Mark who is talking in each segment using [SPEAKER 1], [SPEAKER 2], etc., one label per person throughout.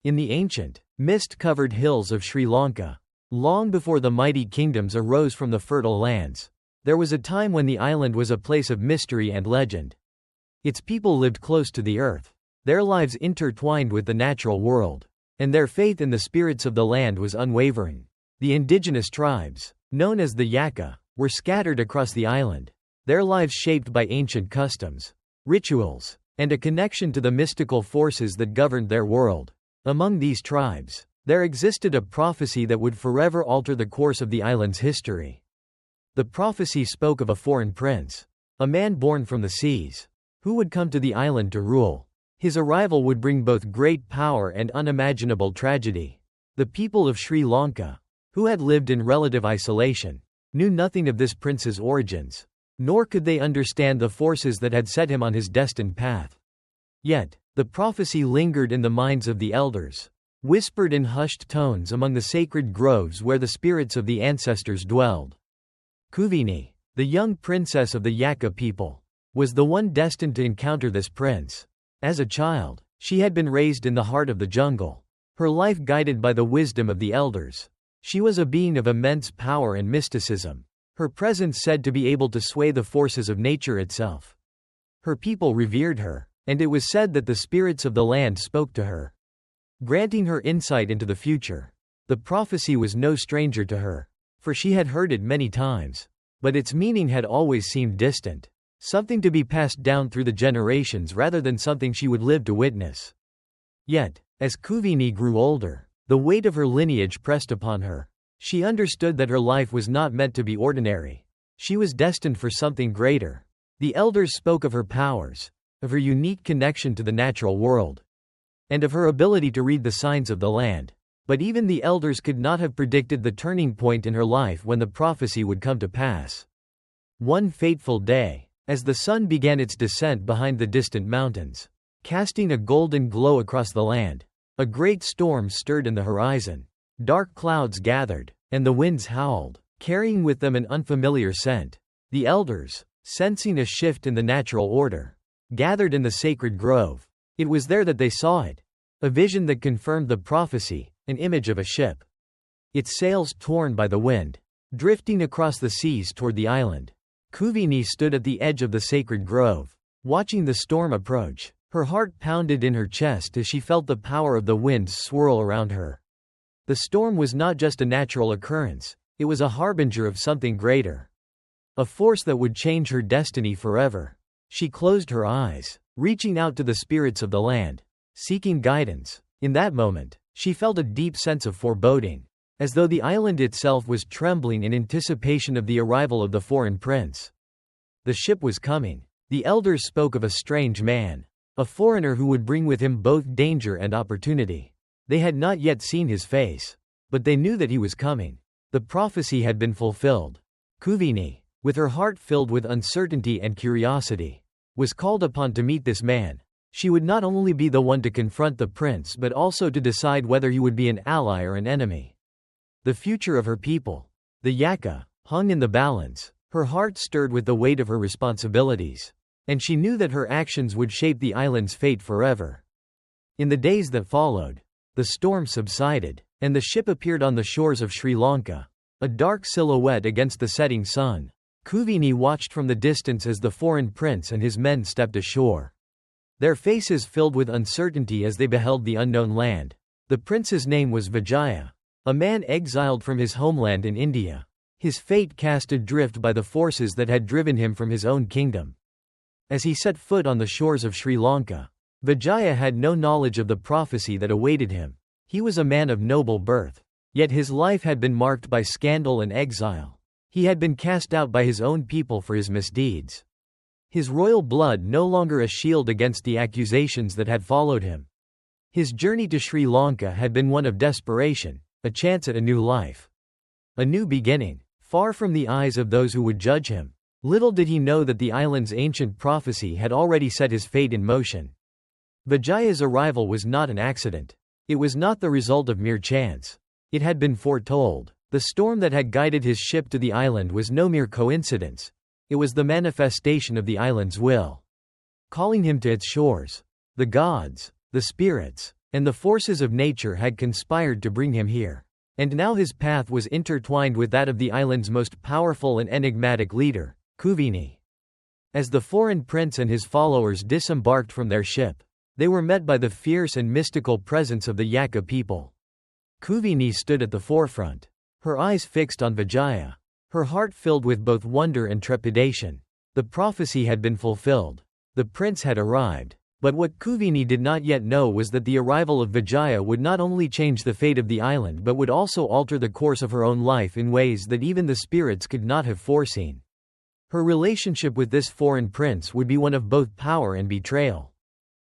[SPEAKER 1] In the ancient, mist-covered hills of Sri Lanka, long before the mighty kingdoms arose from the fertile lands, there was a time when the island was a place of mystery and legend. Its people lived close to the earth, their lives intertwined with the natural world, and their faith in the spirits of the land was unwavering. The indigenous tribes, known as the Yakkha, were scattered across the island, their lives shaped by ancient customs, rituals, and a connection to the mystical forces that governed their world. Among these tribes, there existed a prophecy that would forever alter the course of the island's history. The prophecy spoke of a foreign prince, a man born from the seas, who would come to the island to rule. His arrival would bring both great power and unimaginable tragedy. The people of Sri Lanka, who had lived in relative isolation, knew nothing of this prince's origins, nor could they understand the forces that had set him on his destined path. Yet, the prophecy lingered in the minds of the elders, whispered in hushed tones among the sacred groves where the spirits of the ancestors dwelled. Kuveni, the young princess of the Yakkha people, was the one destined to encounter this prince. As a child, she had been raised in the heart of the jungle, her life guided by the wisdom of the elders. She was a being of immense power and mysticism, her presence said to be able to sway the forces of nature itself. Her people revered her, and it was said that the spirits of the land spoke to her, granting her insight into the future. The prophecy was no stranger to her, for she had heard it many times, but its meaning had always seemed distant, something to be passed down through the generations rather than something she would live to witness. Yet, as Kuveni grew older, the weight of her lineage pressed upon her. She understood that her life was not meant to be ordinary. She was destined for something greater. The elders spoke of her powers, of her unique connection to the natural world, and of her ability to read the signs of the land. But even the elders could not have predicted the turning point in her life when the prophecy would come to pass. One fateful day, as the sun began its descent behind the distant mountains, casting a golden glow across the land, a great storm stirred in the horizon. Dark clouds gathered, and the winds howled, carrying with them an unfamiliar scent. The elders, sensing a shift in the natural order, gathered in the sacred grove. It was there that they saw it, a vision that confirmed the prophecy, an image of a ship, its sails torn by the wind, drifting across the seas toward the island. Kuveni stood at the edge of the sacred grove, watching the storm approach. Her heart pounded in her chest as she felt the power of the winds swirl around her. The storm was not just a natural occurrence, it was a harbinger of something greater, a force that would change her destiny forever. She closed her eyes, reaching out to the spirits of the land, seeking guidance. In that moment, she felt a deep sense of foreboding, as though the island itself was trembling in anticipation of the arrival of the foreign prince. The ship was coming. The elders spoke of a strange man, a foreigner who would bring with him both danger and opportunity. They had not yet seen his face, but they knew that he was coming. The prophecy had been fulfilled. Kuveni, with her heart filled with uncertainty and curiosity, was called upon to meet this man. She would not only be the one to confront the prince but also to decide whether he would be an ally or an enemy. The future of her people, the Yakkha, hung in the balance. Her heart stirred with the weight of her responsibilities, and she knew that her actions would shape the island's fate forever. In the days that followed, the storm subsided, and the ship appeared on the shores of Sri Lanka, a dark silhouette against the setting sun. Kuveni watched from the distance as the foreign prince and his men stepped ashore, their faces filled with uncertainty as they beheld the unknown land. The prince's name was Vijaya, a man exiled from his homeland in India, his fate cast adrift by the forces that had driven him from his own kingdom. As he set foot on the shores of Sri Lanka, Vijaya had no knowledge of the prophecy that awaited him. He was a man of noble birth, yet his life had been marked by scandal and exile. He had been cast out by his own people for his misdeeds. His royal blood no longer a shield against the accusations that had followed him. His journey to Sri Lanka had been one of desperation, a chance at a new life, a new beginning, far from the eyes of those who would judge him. Little did he know that the island's ancient prophecy had already set his fate in motion. Vijaya's arrival was not an accident. It was not the result of mere chance. It had been foretold. The storm that had guided his ship to the island was no mere coincidence. It was the manifestation of the island's will, calling him to its shores. The gods, the spirits, and the forces of nature had conspired to bring him here. And now his path was intertwined with that of the island's most powerful and enigmatic leader, Kuveni. As the foreign prince and his followers disembarked from their ship, they were met by the fierce and mystical presence of the Yakkha people. Kuveni stood at the forefront, her eyes fixed on Vijaya, her heart filled with both wonder and trepidation. The prophecy had been fulfilled. The prince had arrived. But what Kuveni did not yet know was that the arrival of Vijaya would not only change the fate of the island but would also alter the course of her own life in ways that even the spirits could not have foreseen. Her relationship with this foreign prince would be one of both power and betrayal.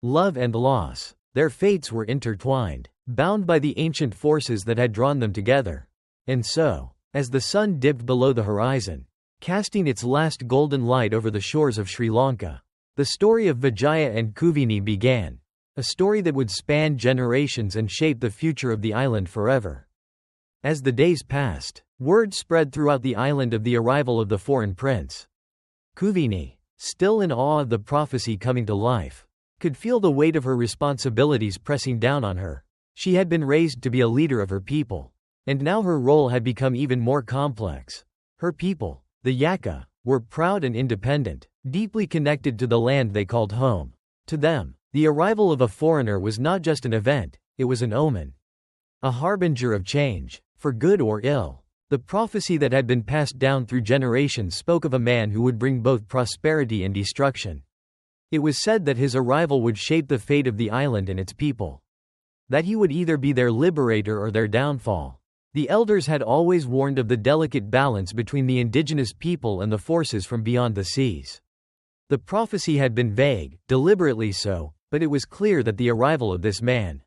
[SPEAKER 1] Love and loss. Their fates were intertwined, bound by the ancient forces that had drawn them together. And so, as the sun dipped below the horizon, casting its last golden light over the shores of Sri Lanka, the story of Vijaya and Kuveni began, a story that would span generations and shape the future of the island forever. As the days passed, word spread throughout the island of the arrival of the foreign prince. Kuveni, still in awe of the prophecy coming to life, could feel the weight of her responsibilities pressing down on her. She had been raised to be a leader of her people, and now her role had become even more complex. Her people, the Yakkha, were proud and independent, deeply connected to the land they called home. To them, the arrival of a foreigner was not just an event, it was an omen. A harbinger of change, for good or ill. The prophecy that had been passed down through generations spoke of a man who would bring both prosperity and destruction. It was said that his arrival would shape the fate of the island and its people. That he would either be their liberator or their downfall. The elders had always warned of the delicate balance between the indigenous people and the forces from beyond the seas. The prophecy had been vague, deliberately so, but it was clear that the arrival of this man,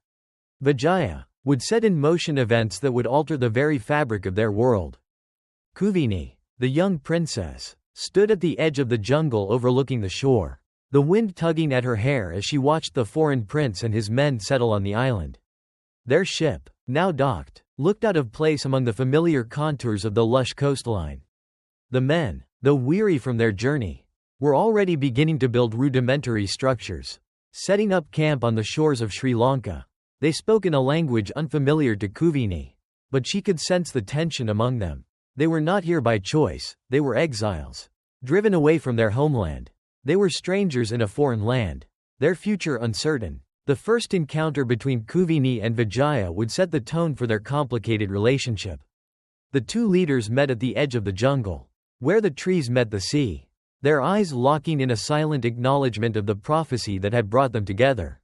[SPEAKER 1] Vijaya, would set in motion events that would alter the very fabric of their world. Kuveni, the young princess, stood at the edge of the jungle overlooking the shore, the wind tugging at her hair as she watched the foreign prince and his men settle on the island. Their ship, now docked, looked out of place among the familiar contours of the lush coastline. The men, though weary from their journey, were already beginning to build rudimentary structures, setting up camp on the shores of Sri Lanka. They spoke in a language unfamiliar to Kuveni, but she could sense the tension among them. They were not here by choice, they were exiles, driven away from their homeland. They were strangers in a foreign land, their future uncertain. The first encounter between Kuveni and Vijaya would set the tone for their complicated relationship. The two leaders met at the edge of the jungle, where the trees met the sea, their eyes locking in a silent acknowledgement of the prophecy that had brought them together.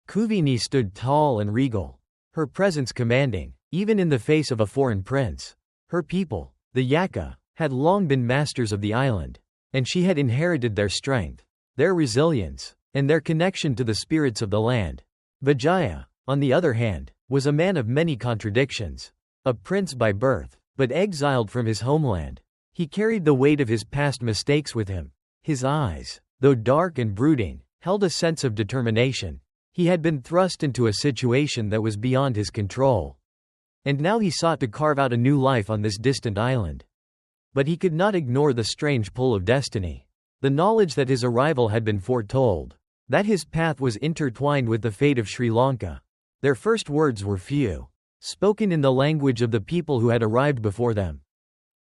[SPEAKER 1] Kuveni stood tall and regal, her presence commanding, even in the face of a foreign prince. Her people, the Yakkha, had long been masters of the island, and she had inherited their strength, their resilience, and their connection to the spirits of the land. Vijaya, on the other hand, was a man of many contradictions. A prince by birth, but exiled from his homeland. He carried the weight of his past mistakes with him. His eyes, though dark and brooding, held a sense of determination. He had been thrust into a situation that was beyond his control. And now he sought to carve out a new life on this distant island. But he could not ignore the strange pull of destiny. The knowledge that his arrival had been foretold. That his path was intertwined with the fate of Sri Lanka. Their first words were few, spoken in the language of the people who had arrived before them.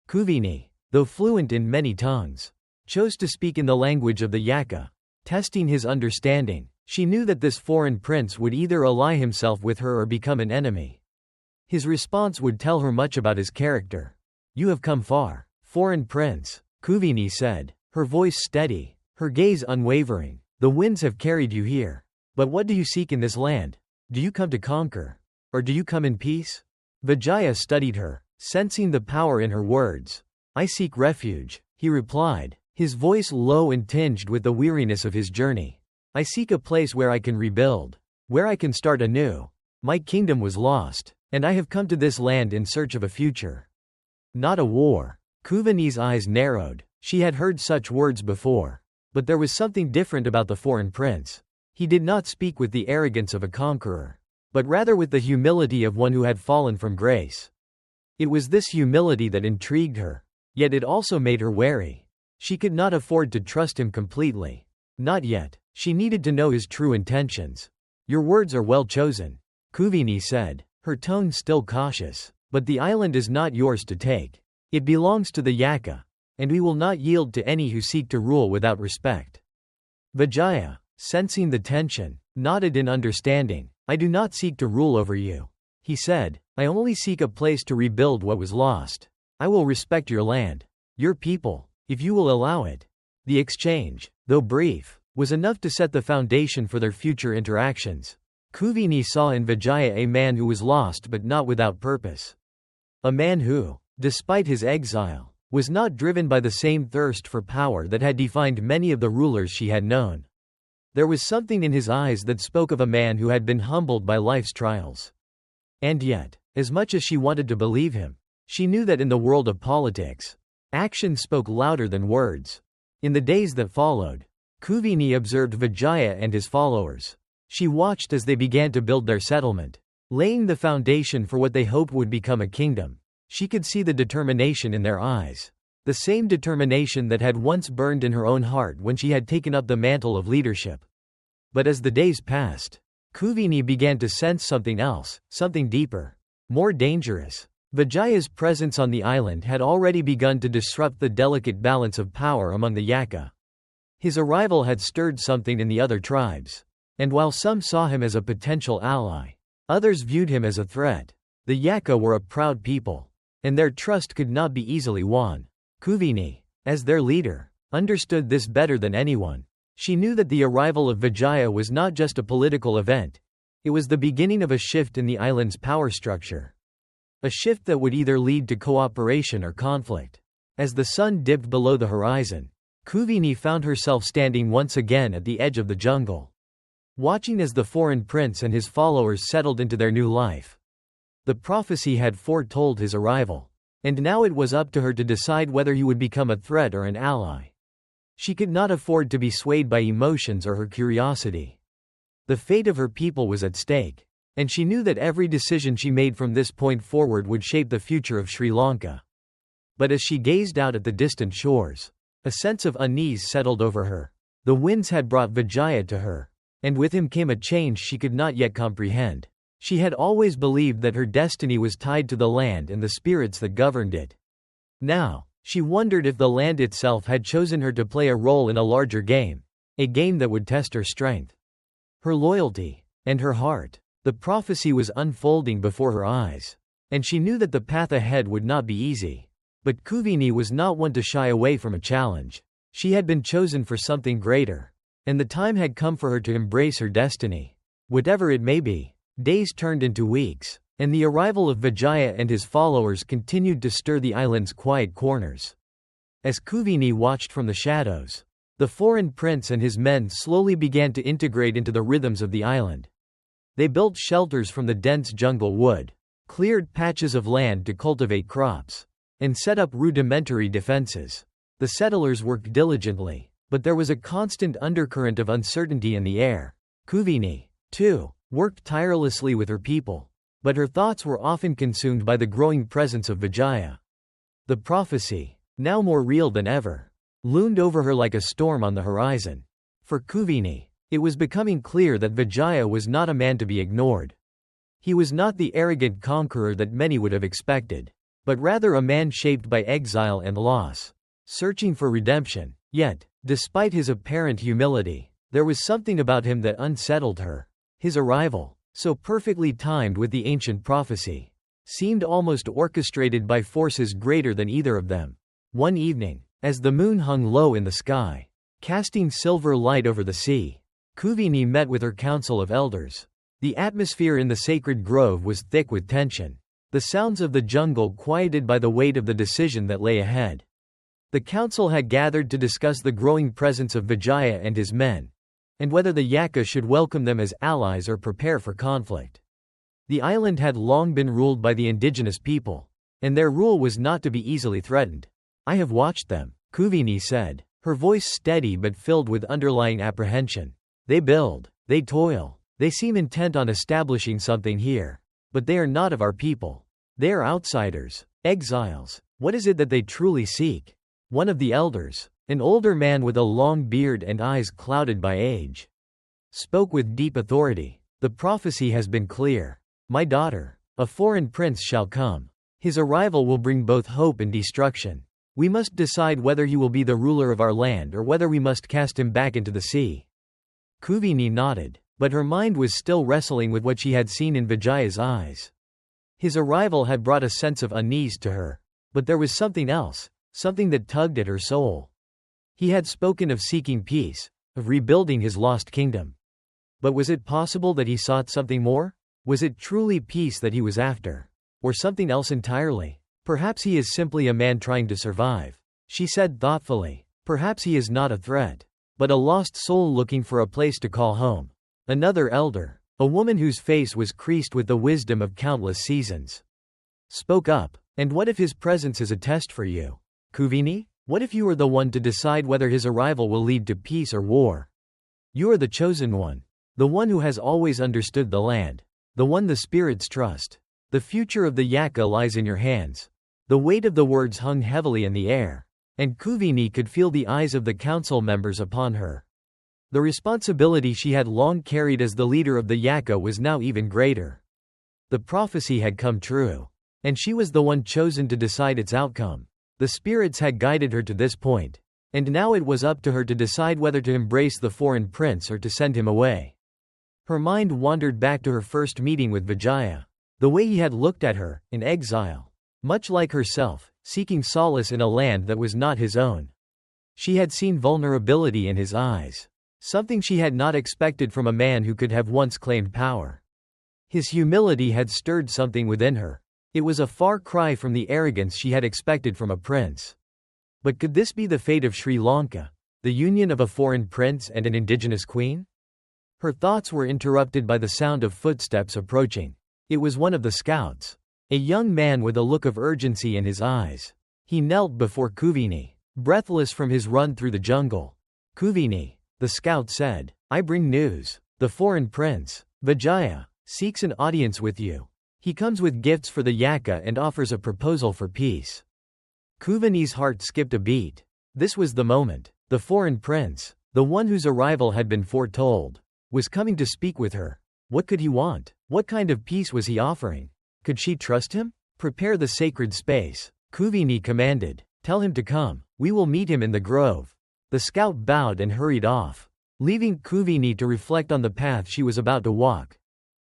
[SPEAKER 1] Kuveni, though fluent in many tongues, chose to speak in the language of the Yakkha, testing his understanding. She knew that this foreign prince would either ally himself with her or become an enemy. His response would tell her much about his character. "You have come far, foreign prince," Kuveni said, her voice steady, her gaze unwavering. "The winds have carried you here. But what do you seek in this land? Do you come to conquer? Or do you come in peace?" Vijaya studied her, sensing the power in her words. "I seek refuge," he replied, his voice low and tinged with the weariness of his journey. "I seek a place where I can rebuild, where I can start anew. My kingdom was lost, and I have come to this land in search of a future. Not a war." Kuveni's eyes narrowed. She had heard such words before. But there was something different about the foreign prince. He did not speak with the arrogance of a conqueror, but rather with the humility of one who had fallen from grace. It was this humility that intrigued her, yet it also made her wary. She could not afford to trust him completely. Not yet. She needed to know his true intentions. Your words are well chosen, Kuveni said, her tone still cautious. But the island is not yours to take. It belongs to the Yakkha, and we will not yield to any who seek to rule without respect. Vijaya, sensing the tension, nodded in understanding. I do not seek to rule over you, he said. I only seek a place to rebuild what was lost. I will respect your land, your people, if you will allow it. The exchange, though brief, was enough to set the foundation for their future interactions. Kuveni saw in Vijaya a man who was lost but not without purpose. A man who, despite his exile, was not driven by the same thirst for power that had defined many of the rulers she had known. There was something in his eyes that spoke of a man who had been humbled by life's trials. And yet, as much as she wanted to believe him, she knew that in the world of politics, action spoke louder than words. In the days that followed, Kuveni observed Vijaya and his followers. She watched as they began to build their settlement, laying the foundation for what they hoped would become a kingdom. She could see the determination in their eyes, the same determination that had once burned in her own heart when she had taken up the mantle of leadership. But as the days passed, Kuveni began to sense something else, something deeper, more dangerous. Vijaya's presence on the island had already begun to disrupt the delicate balance of power among the Yakkha. His arrival had stirred something in the other tribes. And while some saw him as a potential ally, others viewed him as a threat. The Yakkha were a proud people, and their trust could not be easily won. Kuveni, as their leader, understood this better than anyone. She knew that the arrival of Vijaya was not just a political event. It was the beginning of a shift in the island's power structure. A shift that would either lead to cooperation or conflict. As the sun dipped below the horizon, Kuveni found herself standing once again at the edge of the jungle, watching as the foreign prince and his followers settled into their new life. The prophecy had foretold his arrival, and now it was up to her to decide whether he would become a threat or an ally. She could not afford to be swayed by emotions or her curiosity. The fate of her people was at stake, and she knew that every decision she made from this point forward would shape the future of Sri Lanka. But as she gazed out at the distant shores, a sense of unease settled over her. The winds had brought Vijaya to her, and with him came a change she could not yet comprehend. She had always believed that her destiny was tied to the land and the spirits that governed it. Now, she wondered if the land itself had chosen her to play a role in a larger game, a game that would test her strength, her loyalty, and her heart. The prophecy was unfolding before her eyes, and she knew that the path ahead would not be easy. But Kuveni was not one to shy away from a challenge. She had been chosen for something greater, and the time had come for her to embrace her destiny, whatever it may be. Days turned into weeks, and the arrival of Vijaya and his followers continued to stir the island's quiet corners. As Kuveni watched from the shadows, the foreign prince and his men slowly began to integrate into the rhythms of the island. They built shelters from the dense jungle wood, cleared patches of land to cultivate crops, and set up rudimentary defenses. The settlers worked diligently, but there was a constant undercurrent of uncertainty in the air. Kuveni, too, worked tirelessly with her people, but her thoughts were often consumed by the growing presence of Vijaya. The prophecy, now more real than ever, loomed over her like a storm on the horizon. For Kuveni, it was becoming clear that Vijaya was not a man to be ignored. He was not the arrogant conqueror that many would have expected, but rather a man shaped by exile and loss, searching for redemption. Yet, despite his apparent humility, there was something about him that unsettled her. His arrival, so perfectly timed with the ancient prophecy, seemed almost orchestrated by forces greater than either of them. One evening, as the moon hung low in the sky, casting silver light over the sea, Kuveni met with her council of elders. The atmosphere in the sacred grove was thick with tension, the sounds of the jungle quieted by the weight of the decision that lay ahead. The council had gathered to discuss the growing presence of Vijaya and his men, and whether the Yakkha should welcome them as allies or prepare for conflict. The island had long been ruled by the indigenous people, and their rule was not to be easily threatened. I have watched them, Kuveni said, her voice steady but filled with underlying apprehension. They build, they toil, they seem intent on establishing something here. But they are not of our people. They are outsiders, exiles. What is it that they truly seek? One of the elders, an older man with a long beard and eyes clouded by age, spoke with deep authority. The prophecy has been clear. My daughter, a foreign prince shall come. His arrival will bring both hope and destruction. We must decide whether he will be the ruler of our land or whether we must cast him back into the sea." Kuveni nodded, but her mind was still wrestling with what she had seen in Vijaya's eyes. His arrival had brought a sense of unease to her, but there was something else, something that tugged at her soul. He had spoken of seeking peace, of rebuilding his lost kingdom. But was it possible that he sought something more? Was it truly peace that he was after? Or something else entirely? Perhaps he is simply a man trying to survive, she said thoughtfully. Perhaps he is not a threat, but a lost soul looking for a place to call home. Another elder, a woman whose face was creased with the wisdom of countless seasons, spoke up. And what if his presence is a test for you, Kuveni? What if you are the one to decide whether his arrival will lead to peace or war? You are the chosen one, the one who has always understood the land, the one the spirits trust. The future of the Yakkha lies in your hands. The weight of the words hung heavily in the air, and Kuveni could feel the eyes of the council members upon her. The responsibility she had long carried as the leader of the Yakkha was now even greater. The prophecy had come true, and she was the one chosen to decide its outcome. The spirits had guided her to this point, and now it was up to her to decide whether to embrace the foreign prince or to send him away. Her mind wandered back to her first meeting with Vijaya. The way he had looked at her, in exile, much like herself, seeking solace in a land that was not his own. She had seen vulnerability in his eyes, something she had not expected from a man who could have once claimed power. His humility had stirred something within her. It was a far cry from the arrogance she had expected from a prince. But could this be the fate of Sri Lanka, the union of a foreign prince and an indigenous queen? Her thoughts were interrupted by the sound of footsteps approaching. It was one of the scouts, a young man with a look of urgency in his eyes. He knelt before Kuveni, breathless from his run through the jungle. "Kuveni," the scout said, "I bring news. The foreign prince, Vijaya, seeks an audience with you. He comes with gifts for the Yakkha and offers a proposal for peace." Kuveni's heart skipped a beat. This was the moment. The foreign prince, the one whose arrival had been foretold, was coming to speak with her. What could he want? What kind of peace was he offering? Could she trust him? "Prepare the sacred space," Kuveni commanded. "Tell him to come. We will meet him in the grove." The scout bowed and hurried off, leaving Kuveni to reflect on the path she was about to walk.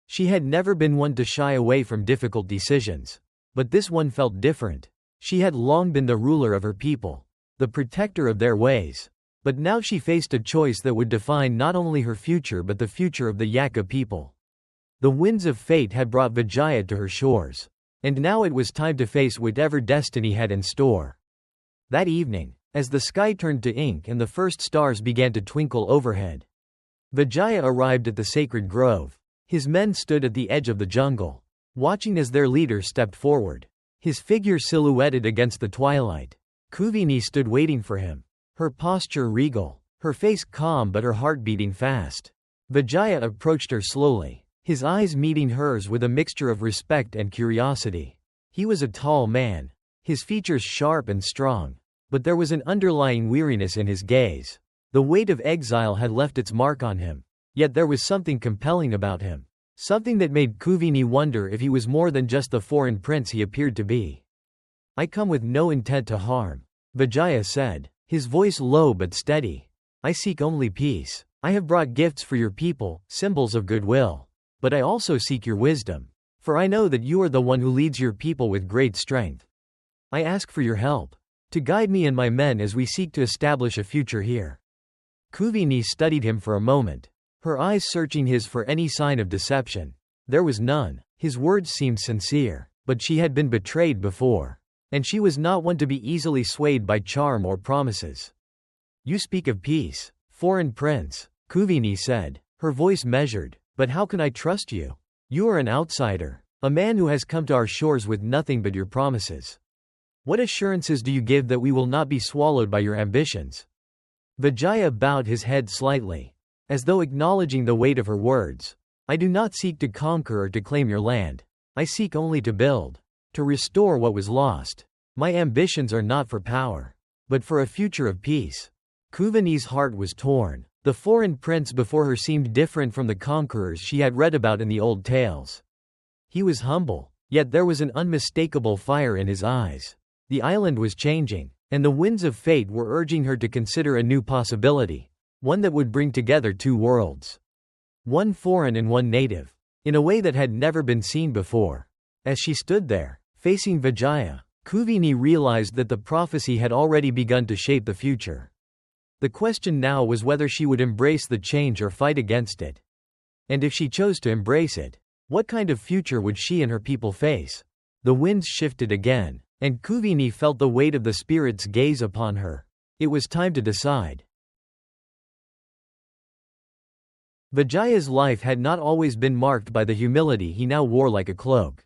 [SPEAKER 1] She had never been one to shy away from difficult decisions. But this one felt different. She had long been the ruler of her people, the protector of their ways. But now she faced a choice that would define not only her future but the future of the Yakkha people. The winds of fate had brought Vijaya to her shores, and now it was time to face whatever destiny had in store. That evening, as the sky turned to ink and the first stars began to twinkle overhead, Vijaya arrived at the sacred grove. His men stood at the edge of the jungle, watching as their leader stepped forward, his figure silhouetted against the twilight. Kuveni stood waiting for him, her posture regal, her face calm but her heart beating fast. Vijaya approached her slowly, his eyes meeting hers with a mixture of respect and curiosity. He was a tall man, his features sharp and strong, but there was an underlying weariness in his gaze. The weight of exile had left its mark on him, yet there was something compelling about him, something that made Kuveni wonder if he was more than just the foreign prince he appeared to be. "I come with no intent to harm," Vijaya said, his voice low but steady. "I seek only peace. I have brought gifts for your people, symbols of goodwill. But I also seek your wisdom, for I know that you are the one who leads your people with great strength. I ask for your help, to guide me and my men as we seek to establish a future here." Kuveni studied him for a moment, her eyes searching his for any sign of deception. There was none. His words seemed sincere, but she had been betrayed before, and she was not one to be easily swayed by charm or promises. "You speak of peace, foreign prince," Kuveni said, her voice measured. "But how can I trust you? You are an outsider, a man who has come to our shores with nothing but your promises. What assurances do you give that we will not be swallowed by your ambitions?" Vijaya bowed his head slightly, as though acknowledging the weight of her words. "I do not seek to conquer or to claim your land. I seek only to build, to restore what was lost. My ambitions are not for power, but for a future of peace." Kuveni's heart was torn. The foreign prince before her seemed different from the conquerors she had read about in the old tales. He was humble, yet there was an unmistakable fire in his eyes. The island was changing, and the winds of fate were urging her to consider a new possibility, one that would bring together two worlds. One foreign and one native, in a way that had never been seen before. As she stood there, facing Vijaya, Kuveni realized that the prophecy had already begun to shape the future. The question now was whether she would embrace the change or fight against it. And if she chose to embrace it, what kind of future would she and her people face? The winds shifted again, and Kuveni felt the weight of the spirit's gaze upon her. It was time to decide. Vijaya's life had not always been marked by the humility he now wore like a cloak.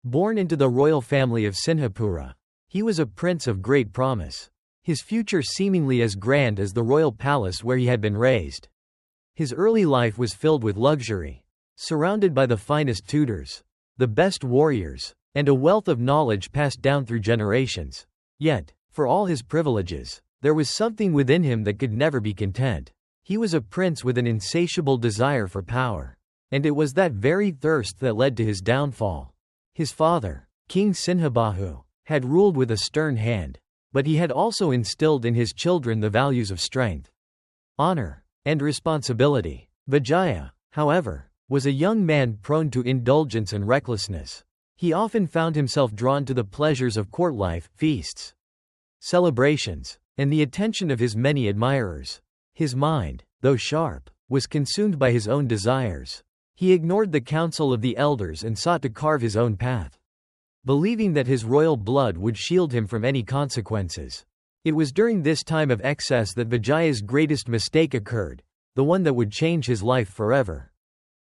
[SPEAKER 1] Born into the royal family of Sinhapura, he was a prince of great promise. His future seemingly as grand as the royal palace where he had been raised. His early life was filled with luxury, surrounded by the finest tutors, the best warriors, and a wealth of knowledge passed down through generations. Yet, for all his privileges, there was something within him that could never be content. He was a prince with an insatiable desire for power, and it was that very thirst that led to his downfall. His father, King Sinhabahu, had ruled with a stern hand, but he had also instilled in his children the values of strength, honor, and responsibility. Vijaya, however, was a young man prone to indulgence and recklessness. He often found himself drawn to the pleasures of court life, feasts, celebrations, and the attention of his many admirers. His mind, though sharp, was consumed by his own desires. He ignored the counsel of the elders and sought to carve his own path, believing that his royal blood would shield him from any consequences. It was during this time of excess that Vijaya's greatest mistake occurred, the one that would change his life forever.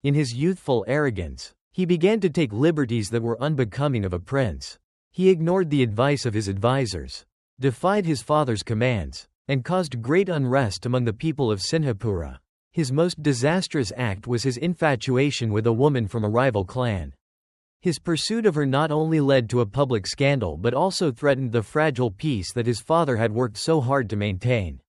[SPEAKER 1] In his youthful arrogance, he began to take liberties that were unbecoming of a prince. He ignored the advice of his advisors, defied his father's commands, and caused great unrest among the people of Sinhapura. His most disastrous act was his infatuation with a woman from a rival clan. His pursuit of her not only led to a public scandal but also threatened the fragile peace that his father had worked so hard to maintain.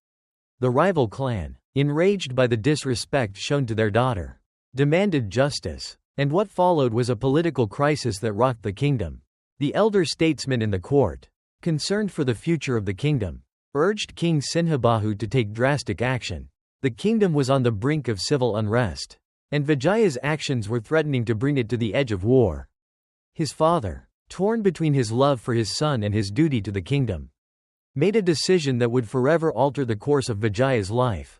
[SPEAKER 1] The rival clan, enraged by the disrespect shown to their daughter, demanded justice, and what followed was a political crisis that rocked the kingdom. The elder statesmen in the court, concerned for the future of the kingdom, urged King Sinhabahu to take drastic action. The kingdom was on the brink of civil unrest, and Vijaya's actions were threatening to bring it to the edge of war. His father, torn between his love for his son and his duty to the kingdom, made a decision that would forever alter the course of Vijaya's life.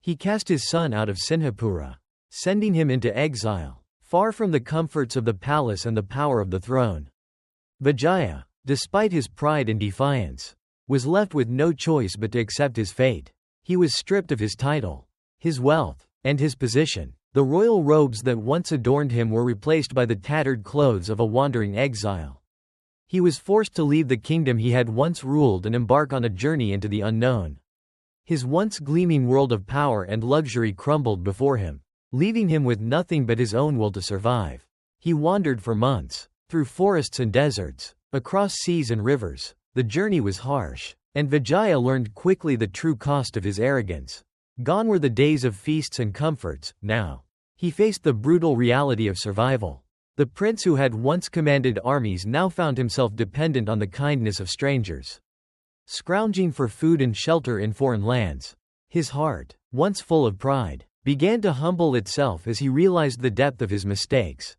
[SPEAKER 1] He cast his son out of Sinhapura, sending him into exile, far from the comforts of the palace and the power of the throne. Vijaya, despite his pride and defiance, was left with no choice but to accept his fate. He was stripped of his title, his wealth, and his position. The royal robes that once adorned him were replaced by the tattered clothes of a wandering exile. He was forced to leave the kingdom he had once ruled and embark on a journey into the unknown. His once gleaming world of power and luxury crumbled before him, leaving him with nothing but his own will to survive. He wandered for months, through forests and deserts, across seas and rivers. The journey was harsh, and Vijaya learned quickly the true cost of his arrogance. Gone were the days of feasts and comforts. Now, he faced the brutal reality of survival. The prince who had once commanded armies now found himself dependent on the kindness of strangers, scrounging for food and shelter in foreign lands. His heart, once full of pride, began to humble itself as he realized the depth of his mistakes.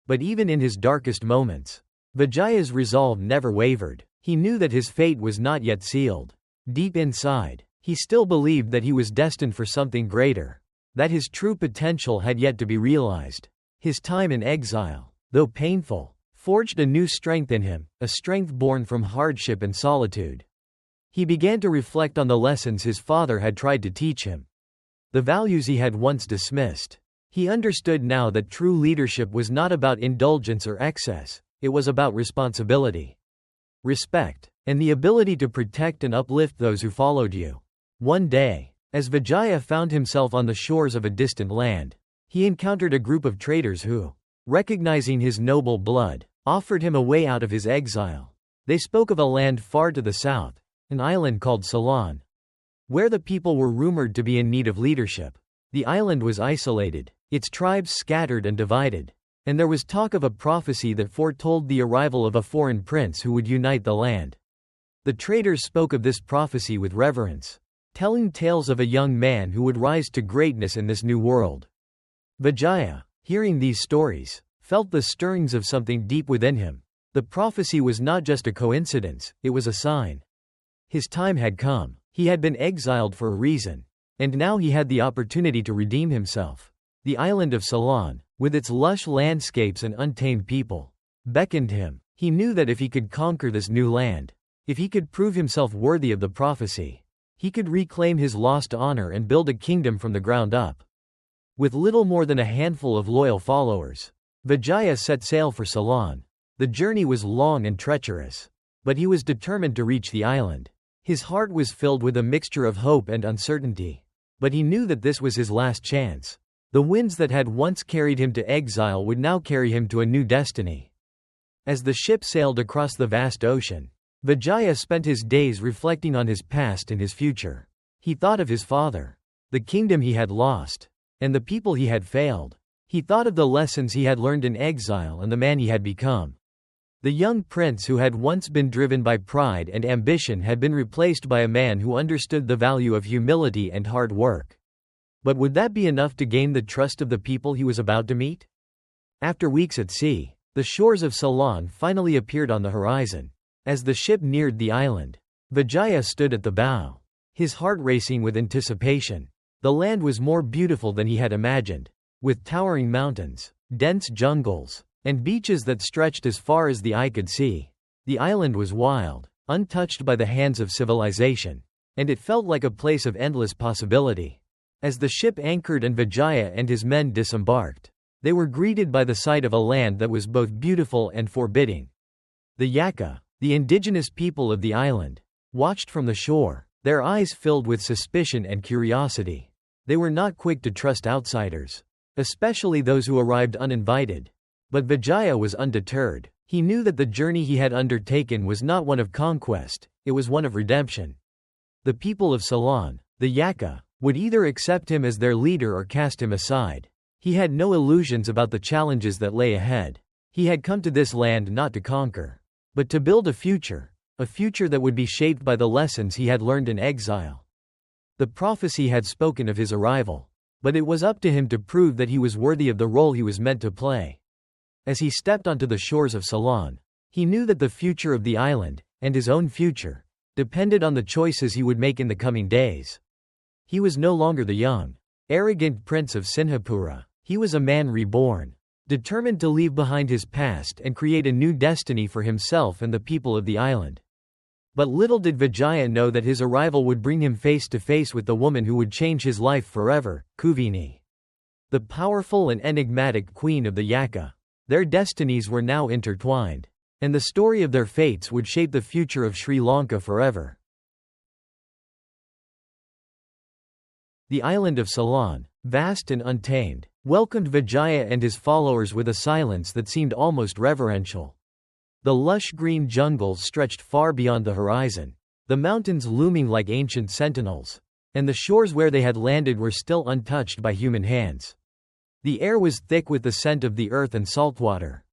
[SPEAKER 1] But even in his darkest moments, Vijaya's resolve never wavered. He knew that his fate was not yet sealed. Deep inside, he still believed that he was destined for something greater, that his true potential had yet to be realized. His time in exile, though painful, forged a new strength in him, a strength born from hardship and solitude. He began to reflect on the lessons his father had tried to teach him, the values he had once dismissed. He understood now that true leadership was not about indulgence or excess, it was about responsibility, respect, and the ability to protect and uplift those who followed you. One day, as Vijaya found himself on the shores of a distant land, he encountered a group of traders who, recognizing his noble blood, offered him a way out of his exile. They spoke of a land far to the south, an island called Ceylon. where the people were rumored to be in need of leadership. The island was isolated, its tribes scattered and divided, and there was talk of a prophecy that foretold the arrival of a foreign prince who would unite the land. The traders spoke of this prophecy with reverence, telling tales of a young man who would rise to greatness in this new world. Vijaya, hearing these stories, felt the stirrings of something deep within him. The prophecy was not just a coincidence, it was a sign. His time had come. He had been exiled for a reason, and now he had the opportunity to redeem himself. The island of Ceylon, with its lush landscapes and untamed people, beckoned him. He knew that if he could conquer this new land, if he could prove himself worthy of the prophecy, he could reclaim his lost honor and build a kingdom from the ground up. With little more than a handful of loyal followers, Vijaya set sail for Ceylon. The journey was long and treacherous, but he was determined to reach the island. His heart was filled with a mixture of hope and uncertainty, but he knew that this was his last chance. The winds that had once carried him to exile would now carry him to a new destiny. As the ship sailed across the vast ocean, Vijaya spent his days reflecting on his past and his future. He thought of his father, the kingdom he had lost, and the people he had failed. He thought of the lessons he had learned in exile and the man he had become. The young prince who had once been driven by pride and ambition had been replaced by a man who understood the value of humility and hard work. But would that be enough to gain the trust of the people he was about to meet? After weeks at sea, the shores of Ceylon finally appeared on the horizon. As the ship neared the island, Vijaya stood at the bow, his heart racing with anticipation. The land was more beautiful than he had imagined, with towering mountains, dense jungles, and beaches that stretched as far as the eye could see. The island was wild, untouched by the hands of civilization, and it felt like a place of endless possibility. As the ship anchored and Vijaya and his men disembarked, they were greeted by the sight of a land that was both beautiful and forbidding. The Yakkha, the indigenous people of the island, watched from the shore, their eyes filled with suspicion and curiosity. They were not quick to trust outsiders, especially those who arrived uninvited. But Vijaya was undeterred. He knew that the journey he had undertaken was not one of conquest, it was one of redemption. The people of Ceylon, the Yakkha, would either accept him as their leader or cast him aside. He had no illusions about the challenges that lay ahead. He had come to this land not to conquer, but to build a future that would be shaped by the lessons he had learned in exile. The prophecy had spoken of his arrival, but it was up to him to prove that he was worthy of the role he was meant to play. As he stepped onto the shores of Ceylon, he knew that the future of the island, and his own future, depended on the choices he would make in the coming days. He was no longer the young, arrogant prince of Sinhapura. He was a man reborn, determined to leave behind his past and create a new destiny for himself and the people of the island. But little did Vijaya know that his arrival would bring him face to face with the woman who would change his life forever, Kuveni. The powerful and enigmatic queen of the Yakkha. Their destinies were now intertwined, and the story of their fates would shape the future of Sri Lanka forever. The island of Ceylon, vast and untamed, welcomed Vijaya and his followers with a silence that seemed almost reverential. The lush green jungles stretched far beyond the horizon, the mountains looming like ancient sentinels, and the shores where they had landed were still untouched by human hands. The air was thick with the scent of the earth and saltwater,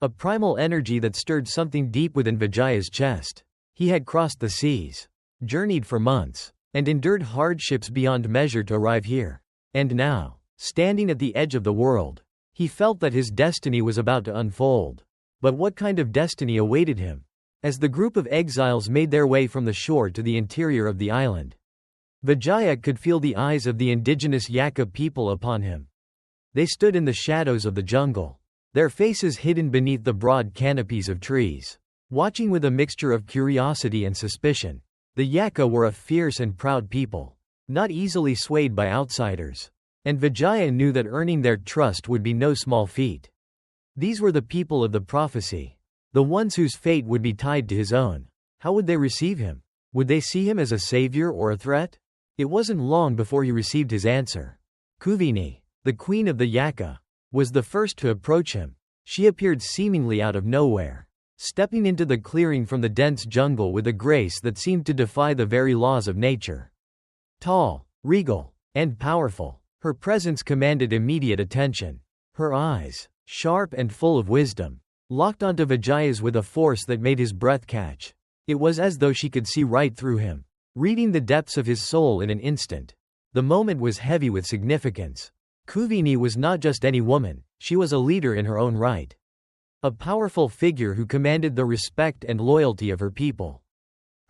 [SPEAKER 1] a primal energy that stirred something deep within Vijaya's chest. He had crossed the seas, journeyed for months, and endured hardships beyond measure to arrive here. And now, standing at the edge of the world, he felt that his destiny was about to unfold. But what kind of destiny awaited him? As the group of exiles made their way from the shore to the interior of the island, Vijaya could feel the eyes of the indigenous Yakkha people upon him. They stood in the shadows of the jungle, their faces hidden beneath the broad canopies of trees, watching with a mixture of curiosity and suspicion. The Yakkha were a fierce and proud people, not easily swayed by outsiders, and Vijaya knew that earning their trust would be no small feat. These were the people of the prophecy, the ones whose fate would be tied to his own. How would they receive him? Would they see him as a savior or a threat? It wasn't long before he received his answer. Kuveni, the queen of the Yakkha, was the first to approach him. She appeared seemingly out of nowhere, stepping into the clearing from the dense jungle with a grace that seemed to defy the very laws of nature. Tall, regal, and powerful, her presence commanded immediate attention. Her eyes, sharp and full of wisdom, locked onto Vijaya's with a force that made his breath catch. It was as though she could see right through him, reading the depths of his soul in an instant. The moment was heavy with significance. Kuveni was not just any woman, she was a leader in her own right. A powerful figure who commanded the respect and loyalty of her people.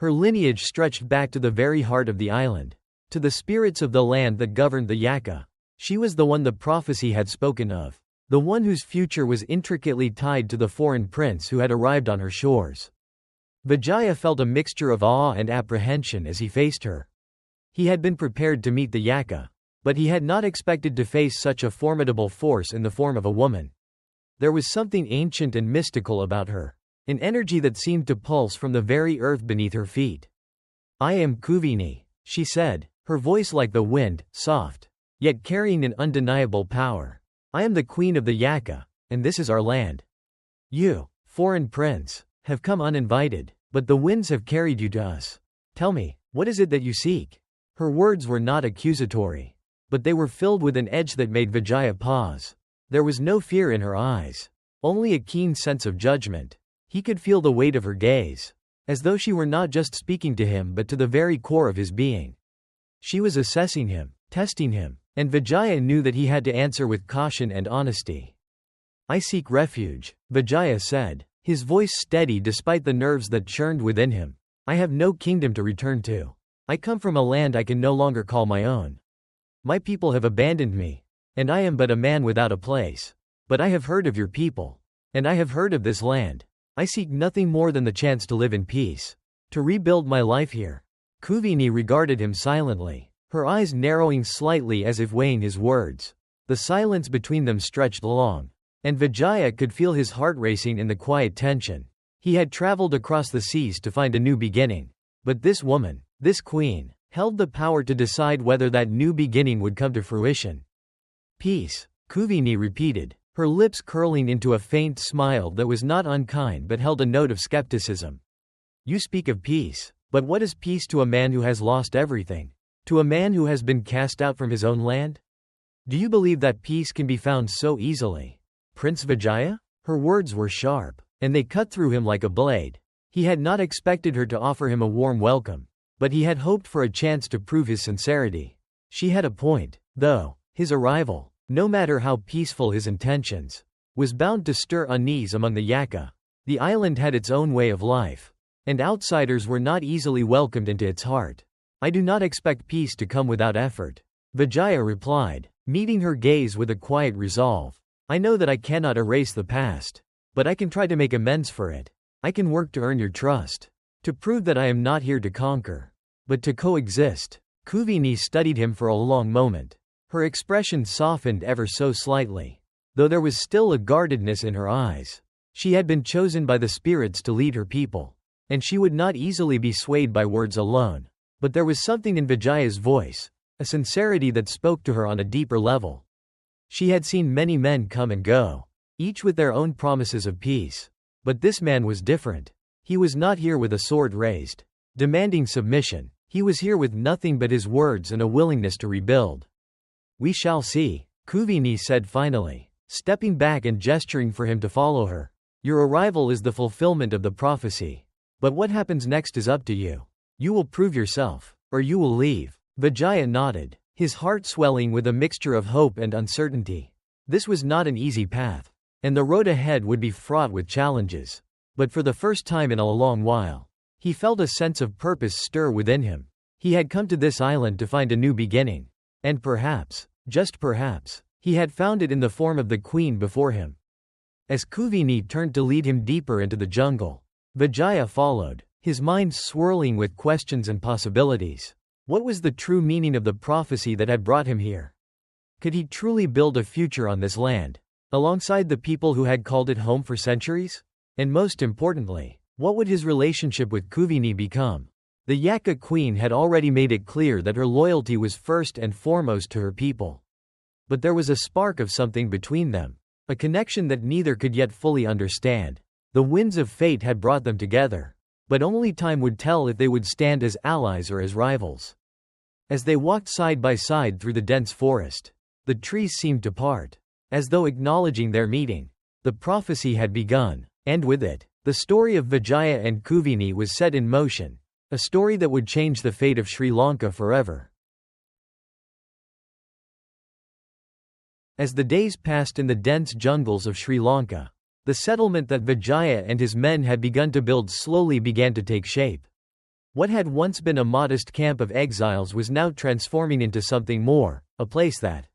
[SPEAKER 1] Her lineage stretched back to the very heart of the island, to the spirits of the land that governed the Yakkha. She was the one the prophecy had spoken of, the one whose future was intricately tied to the foreign prince who had arrived on her shores. Vijaya felt a mixture of awe and apprehension as he faced her. He had been prepared to meet the Yakkha, but he had not expected to face such a formidable force in the form of a woman. There was something ancient and mystical about her, an energy that seemed to pulse from the very earth beneath her feet. "I am Kuveni," she said, her voice like the wind, soft, yet carrying an undeniable power. "I am the queen of the Yakkha, and this is our land. You, foreign prince, have come uninvited, but the winds have carried you to us. Tell me, what is it that you seek?" Her words were not accusatory, but they were filled with an edge that made Vijaya pause. There was no fear in her eyes, only a keen sense of judgment. He could feel the weight of her gaze, as though she were not just speaking to him but to the very core of his being. She was assessing him, testing him, and Vijaya knew that he had to answer with caution and honesty. "I seek refuge," Vijaya said, his voice steady despite the nerves that churned within him. "I have no kingdom to return to. I come from a land I can no longer call my own. My people have abandoned me, and I am but a man without a place. But I have heard of your people, and I have heard of this land. I seek nothing more than the chance to live in peace, to rebuild my life here." Kuveni regarded him silently, her eyes narrowing slightly as if weighing his words. The silence between them stretched long, and Vijaya could feel his heart racing in the quiet tension. He had traveled across the seas to find a new beginning. But this woman, this queen, held the power to decide whether that new beginning would come to fruition. "Peace," Kuveni repeated, her lips curling into a faint smile that was not unkind but held a note of skepticism. "You speak of peace, but what is peace to a man who has lost everything? To a man who has been cast out from his own land? Do you believe that peace can be found so easily, Prince Vijaya?" Her words were sharp, and they cut through him like a blade. He had not expected her to offer him a warm welcome, but he had hoped for a chance to prove his sincerity. She had a point, though. His arrival, no matter how peaceful his intentions, was bound to stir unease among the Yakkha. The island had its own way of life, and outsiders were not easily welcomed into its heart. "I do not expect peace to come without effort," Vijaya replied, meeting her gaze with a quiet resolve. "I know that I cannot erase the past, but I can try to make amends for it. I can work to earn your trust, to prove that I am not here to conquer, but to coexist." Kuveni studied him for a long moment. Her expression softened ever so slightly, though there was still a guardedness in her eyes. She had been chosen by the spirits to lead her people, and she would not easily be swayed by words alone. But there was something in Vijaya's voice, a sincerity that spoke to her on a deeper level. She had seen many men come and go, each with their own promises of peace. But this man was different. He was not here with a sword raised, demanding submission. He was here with nothing but his words and a willingness to rebuild. "We shall see," Kuveni said finally, stepping back and gesturing for him to follow her. "Your arrival is the fulfillment of the prophecy. But what happens next is up to you. You will prove yourself, or you will leave." Vijaya nodded, his heart swelling with a mixture of hope and uncertainty. This was not an easy path, and the road ahead would be fraught with challenges. But for the first time in a long while, he felt a sense of purpose stir within him. He had come to this island to find a new beginning. And perhaps, just perhaps, he had found it in the form of the queen before him. As Kuveni turned to lead him deeper into the jungle, Vijaya followed, his mind swirling with questions and possibilities. What was the true meaning of the prophecy that had brought him here? Could he truly build a future on this land, alongside the people who had called it home for centuries? And most importantly, what would his relationship with Kuveni become? The Yakkha queen had already made it clear that her loyalty was first and foremost to her people. But there was a spark of something between them, a connection that neither could yet fully understand. The winds of fate had brought them together, but only time would tell if they would stand as allies or as rivals. As they walked side by side through the dense forest, the trees seemed to part, as though acknowledging their meeting. The prophecy had begun, and with it, the story of Vijaya and Kuveni was set in motion, a story that would change the fate of Sri Lanka forever. As the days passed in the dense jungles of Sri Lanka, the settlement that Vijaya and his men had begun to build slowly began to take shape. What had once been a modest camp of exiles was now transforming into something more, a place that,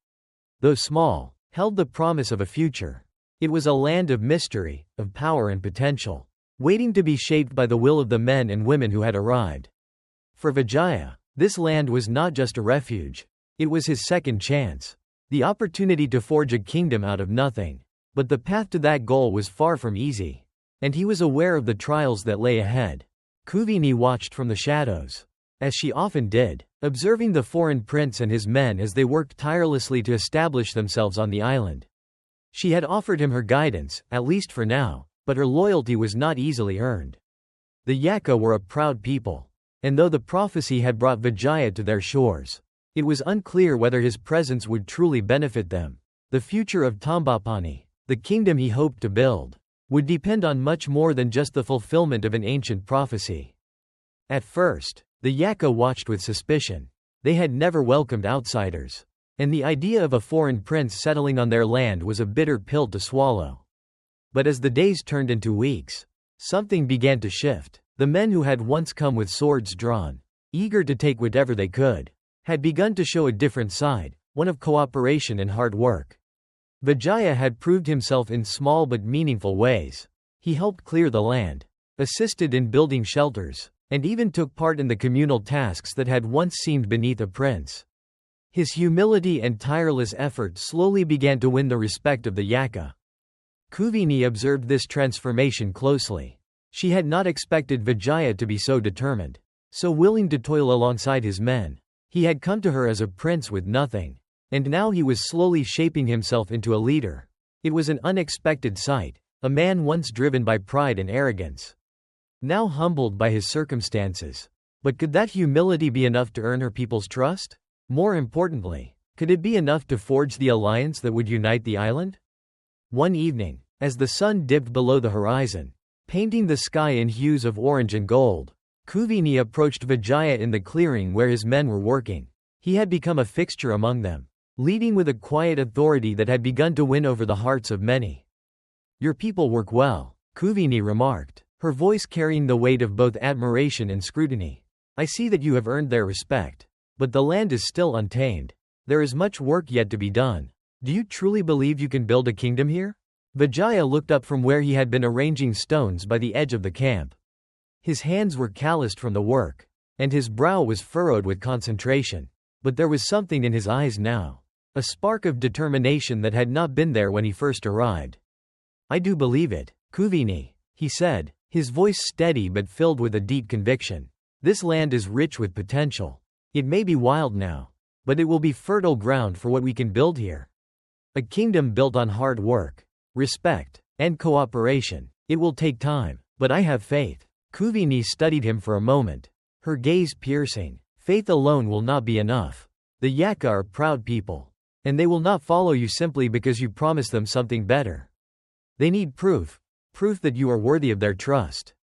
[SPEAKER 1] though small, held the promise of a future. It was a land of mystery, of power and potential, waiting to be shaped by the will of the men and women who had arrived. For Vijaya, this land was not just a refuge, it was his second chance. The opportunity to forge a kingdom out of nothing. But the path to that goal was far from easy. And he was aware of the trials that lay ahead. Kuveni watched from the shadows, as she often did, observing the foreign prince and his men as they worked tirelessly to establish themselves on the island. She had offered him her guidance, at least for now, but her loyalty was not easily earned. The Yakkha were a proud people. And though the prophecy had brought Vijaya to their shores, it was unclear whether his presence would truly benefit them. The future of Tambapani, the kingdom he hoped to build, would depend on much more than just the fulfillment of an ancient prophecy. At first, the Yakkha watched with suspicion. They had never welcomed outsiders, and the idea of a foreign prince settling on their land was a bitter pill to swallow. But as the days turned into weeks, something began to shift. The men who had once come with swords drawn, eager to take whatever they could, had begun to show a different side, one of cooperation and hard work. Vijaya had proved himself in small but meaningful ways. He helped clear the land, assisted in building shelters, and even took part in the communal tasks that had once seemed beneath a prince. His humility and tireless effort slowly began to win the respect of the Yakkha. Kuveni observed this transformation closely. She had not expected Vijaya to be so determined, so willing to toil alongside his men. He had come to her as a prince with nothing, and now he was slowly shaping himself into a leader. It was an unexpected sight, a man once driven by pride and arrogance, now humbled by his circumstances. But could that humility be enough to earn her people's trust? More importantly, could it be enough to forge the alliance that would unite the island? One evening, as the sun dipped below the horizon, painting the sky in hues of orange and gold, Kuveni approached Vijaya in the clearing where his men were working. He had become a fixture among them, leading with a quiet authority that had begun to win over the hearts of many. "Your people work well," Kuveni remarked, her voice carrying the weight of both admiration and scrutiny. "I see that you have earned their respect. But the land is still untamed. There is much work yet to be done. Do you truly believe you can build a kingdom here?" Vijaya looked up from where he had been arranging stones by the edge of the camp. His hands were calloused from the work, and his brow was furrowed with concentration. But there was something in his eyes now, a spark of determination that had not been there when he first arrived. "I do believe it, Kuveni," he said, his voice steady but filled with a deep conviction. "This land is rich with potential. It may be wild now, but it will be fertile ground for what we can build here. A kingdom built on hard work, respect, and cooperation. It will take time, but I have faith." Kuveni studied him for a moment, her gaze piercing. "Faith alone will not be enough. The Yakkha are proud people, and they will not follow you simply because you promise them something better. They need proof that you are worthy of their trust.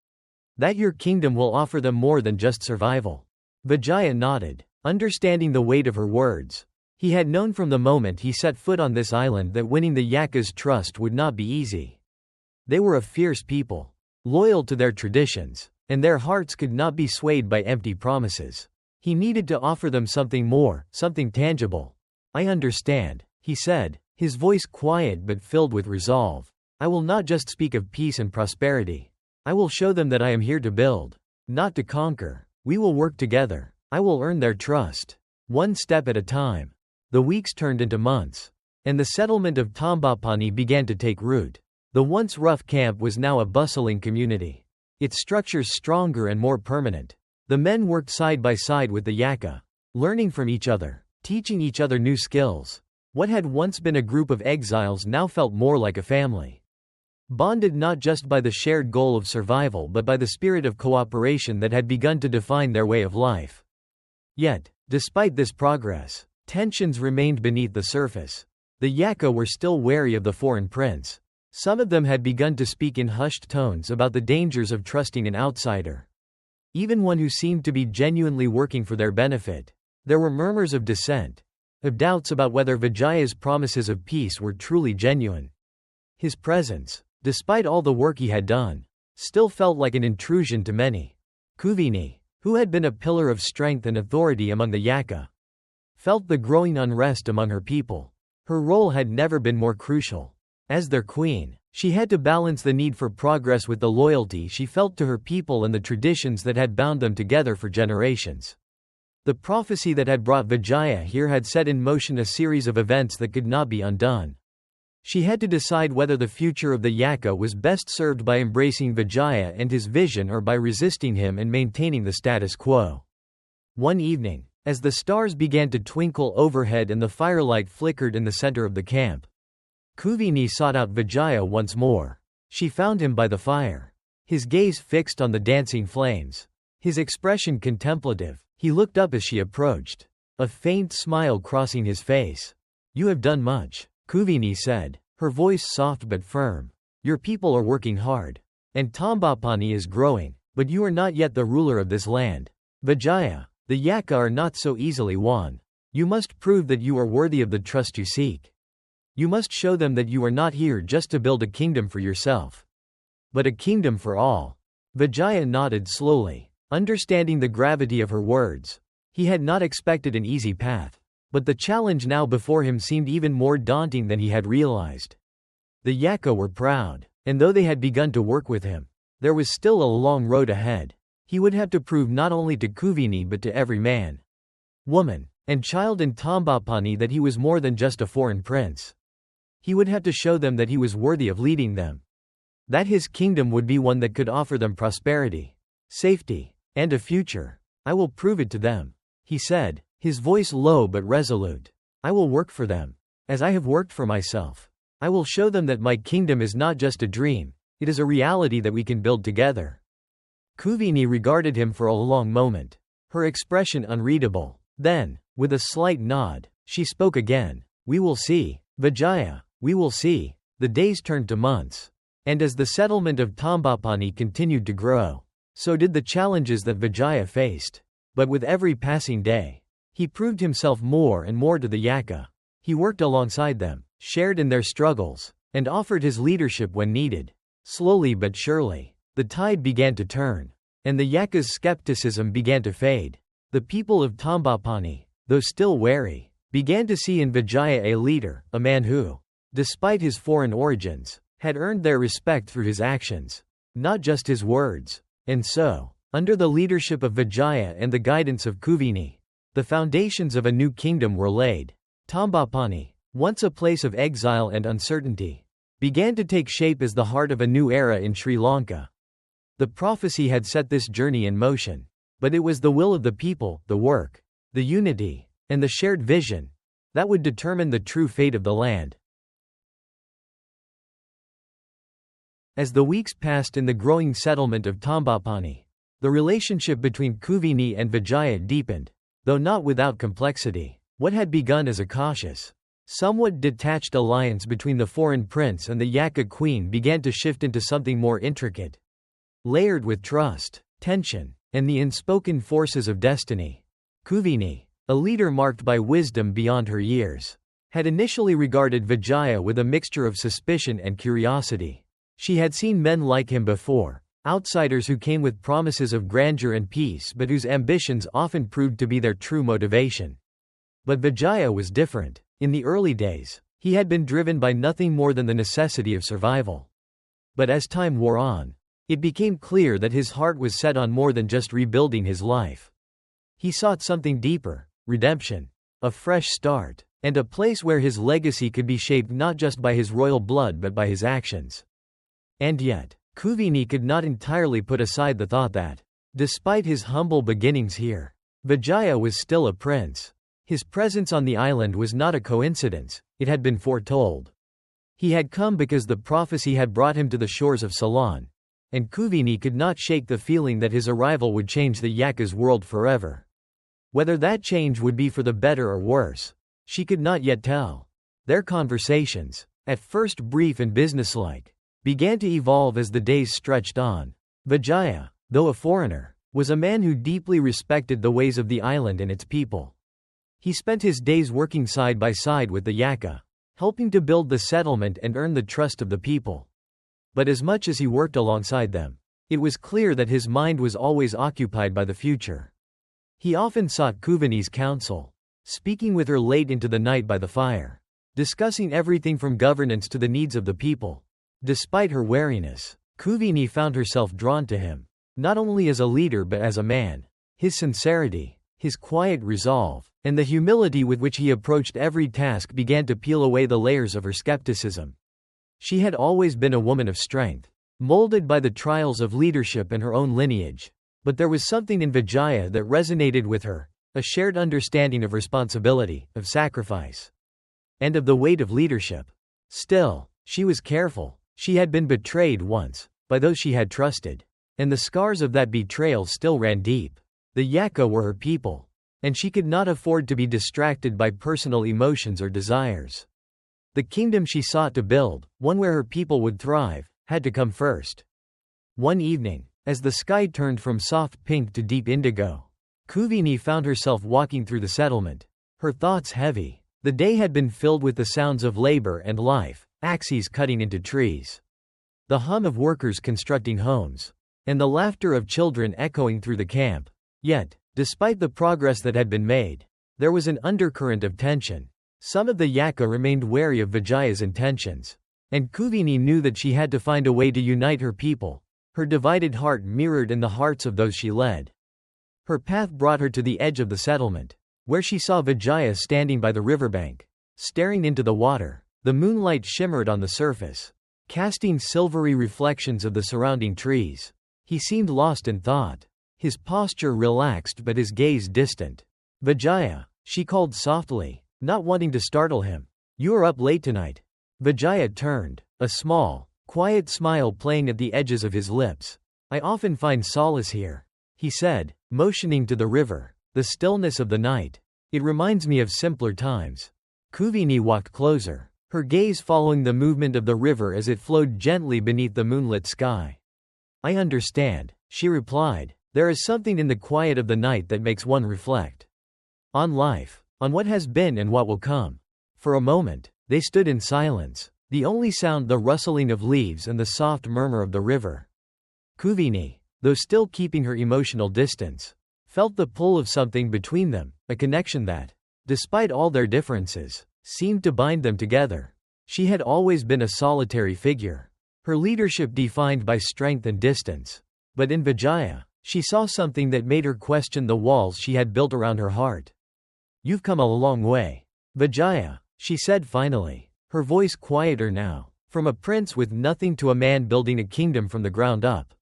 [SPEAKER 1] That your kingdom will offer them more than just survival." Vijaya nodded, understanding the weight of her words. He had known from the moment he set foot on this island that winning the Yakkha's trust would not be easy. They were a fierce people, loyal to their traditions, and their hearts could not be swayed by empty promises. He needed to offer them something more, something tangible. "I understand," he said, his voice quiet but filled with resolve. "I will not just speak of peace and prosperity. I will show them that I am here to build, not to conquer. We will work together. I will earn their trust, one step at a time." The weeks turned into months, and the settlement of Tambapani began to take root. The once rough camp was now a bustling community, its structures stronger and more permanent. The men worked side by side with the Yakkha, learning from each other, teaching each other new skills. What had once been a group of exiles now felt more like a family, bonded not just by the shared goal of survival but by the spirit of cooperation that had begun to define their way of life. Yet, Despite this progress, tensions remained beneath the surface. The Yakkha were still wary of the foreign prince. Some of them had begun to speak in hushed tones about the dangers of trusting an outsider, even one who seemed to be genuinely working for their benefit. There were murmurs of dissent, of doubts about whether Vijaya's promises of peace were truly genuine. His presence, despite all the work he had done, still felt like an intrusion to many. Kuveni, who had been a pillar of strength and authority among the Yakkha, felt the growing unrest among her people. Her role had never been more crucial. As their queen, she had to balance the need for progress with the loyalty she felt to her people and the traditions that had bound them together for generations. The prophecy that had brought Vijaya here had set in motion a series of events that could not be undone. She had to decide whether the future of the Yakkha was best served by embracing Vijaya and his vision or by resisting him and maintaining the status quo. One evening, as the stars began to twinkle overhead and the firelight flickered in the center of the camp, Kuveni sought out Vijaya once more. She found him by the fire, his gaze fixed on the dancing flames, his expression contemplative. He looked up as she approached, a faint smile crossing his face. "You have done much," Kuveni said, her voice soft but firm. "Your people are working hard, and Tambapani is growing, but you are not yet the ruler of this land. Vijaya, the Yakkha are not so easily won. You must prove that you are worthy of the trust you seek. You must show them that you are not here just to build a kingdom for yourself, but a kingdom for all." Vijaya nodded slowly, understanding the gravity of her words. He had not expected an easy path, but the challenge now before him seemed even more daunting than he had realized. The Yakkha were proud, and though they had begun to work with him, there was still a long road ahead. He would have to prove not only to Kuveni but to every man, woman, and child in Tambapani that he was more than just a foreign prince. He would have to show them that he was worthy of leading them, that his kingdom would be one that could offer them prosperity, safety, and a future. "I will prove it to them," he said, his voice low but resolute. "I will work for them, as I have worked for myself. I will show them that my kingdom is not just a dream, it is a reality that we can build together." Kuveni regarded him for a long moment, her expression unreadable. Then, with a slight nod, she spoke again. "We will see, Vijaya, we will see." The days turned to months, and as the settlement of Tambapani continued to grow, so did the challenges that Vijaya faced. But with every passing day, he proved himself more and more to the Yakkha. He worked alongside them, shared in their struggles, and offered his leadership when needed. Slowly but surely, the tide began to turn, and the Yakkha's skepticism began to fade. The people of Tambapani, though still wary, began to see in Vijaya a leader, a man who, despite his foreign origins, had earned their respect through his actions, not just his words. And so, under the leadership of Vijaya and the guidance of Kuveni, the foundations of a new kingdom were laid. Tambapani, once a place of exile and uncertainty, began to take shape as the heart of a new era in Sri Lanka. The prophecy had set this journey in motion, but it was the will of the people, the work, the unity, and the shared vision that would determine the true fate of the land. As the weeks passed in the growing settlement of Tambapani, the relationship between Kuveni and Vijaya deepened, though not without complexity. What had begun as a cautious, somewhat detached alliance between the foreign prince and the Yakkha queen began to shift into something more intricate, layered with trust, tension, and the unspoken forces of destiny. Kuveni, a leader marked by wisdom beyond her years, had initially regarded Vijaya with a mixture of suspicion and curiosity. She had seen men like him before, outsiders who came with promises of grandeur and peace but whose ambitions often proved to be their true motivation. But Vijaya was different. In the early days, he had been driven by nothing more than the necessity of survival. But as time wore on, it became clear that his heart was set on more than just rebuilding his life. He sought something deeper, redemption, a fresh start, and a place where his legacy could be shaped not just by his royal blood but by his actions. And yet, Kuveni could not entirely put aside the thought that, despite his humble beginnings here, Vijaya was still a prince. His presence on the island was not a coincidence, it had been foretold. He had come because the prophecy had brought him to the shores of Ceylon, and Kuveni could not shake the feeling that his arrival would change the Yakkha's world forever. Whether that change would be for the better or worse, she could not yet tell. Their conversations, at first brief and businesslike, began to evolve as the days stretched on. Vijaya, though a foreigner, was a man who deeply respected the ways of the island and its people. He spent his days working side by side with the Yakkha, helping to build the settlement and earn the trust of the people. But as much as he worked alongside them, it was clear that his mind was always occupied by the future. He often sought Kuveni's counsel, speaking with her late into the night by the fire, discussing everything from governance to the needs of the people. Despite her wariness, Kuveni found herself drawn to him, not only as a leader but as a man. His sincerity, his quiet resolve, and the humility with which he approached every task began to peel away the layers of her skepticism. She had always been a woman of strength, molded by the trials of leadership and her own lineage. But there was something in Vijaya that resonated with her, a shared understanding of responsibility, of sacrifice, and of the weight of leadership. Still, she was careful. She had been betrayed once, by those she had trusted, and the scars of that betrayal still ran deep. The Yakkha were her people, and she could not afford to be distracted by personal emotions or desires. The kingdom she sought to build, one where her people would thrive, had to come first. One evening, as the sky turned from soft pink to deep indigo, Kuveni found herself walking through the settlement, her thoughts heavy. The day had been filled with the sounds of labor and life, axes cutting into trees, the hum of workers constructing homes, and the laughter of children echoing through the camp. Yet, despite the progress that had been made, there was an undercurrent of tension. Some of the Yakkha remained wary of Vijaya's intentions, and Kuveni knew that she had to find a way to unite her people. Her divided heart mirrored in the hearts of those she led. Her path brought her to the edge of the settlement, where she saw Vijaya standing by the riverbank, staring into the water. The moonlight shimmered on the surface, casting silvery reflections of the surrounding trees. He seemed lost in thought, his posture relaxed but his gaze distant. "Vijaya," she called softly, not wanting to startle him. "You are up late tonight." Vijaya turned, a small, quiet smile playing at the edges of his lips. "I often find solace here," he said, motioning to the river. "The stillness of the night. It reminds me of simpler times." Kuveni walked closer, her gaze following the movement of the river as it flowed gently beneath the moonlit sky. "I understand," she replied. "There is something in the quiet of the night that makes one reflect on life, on what has been and what will come." For a moment, they stood in silence, the only sound the rustling of leaves and the soft murmur of the river. Kuveni, though still keeping her emotional distance, felt the pull of something between them, a connection that, despite all their differences, seemed to bind them together. She had always been a solitary figure, her leadership defined by strength and distance. But in Vijaya, she saw something that made her question the walls she had built around her heart. "You've come a long way, Vijaya," she said finally, her voice quieter now, "from a prince with nothing to a man building a kingdom from the ground up."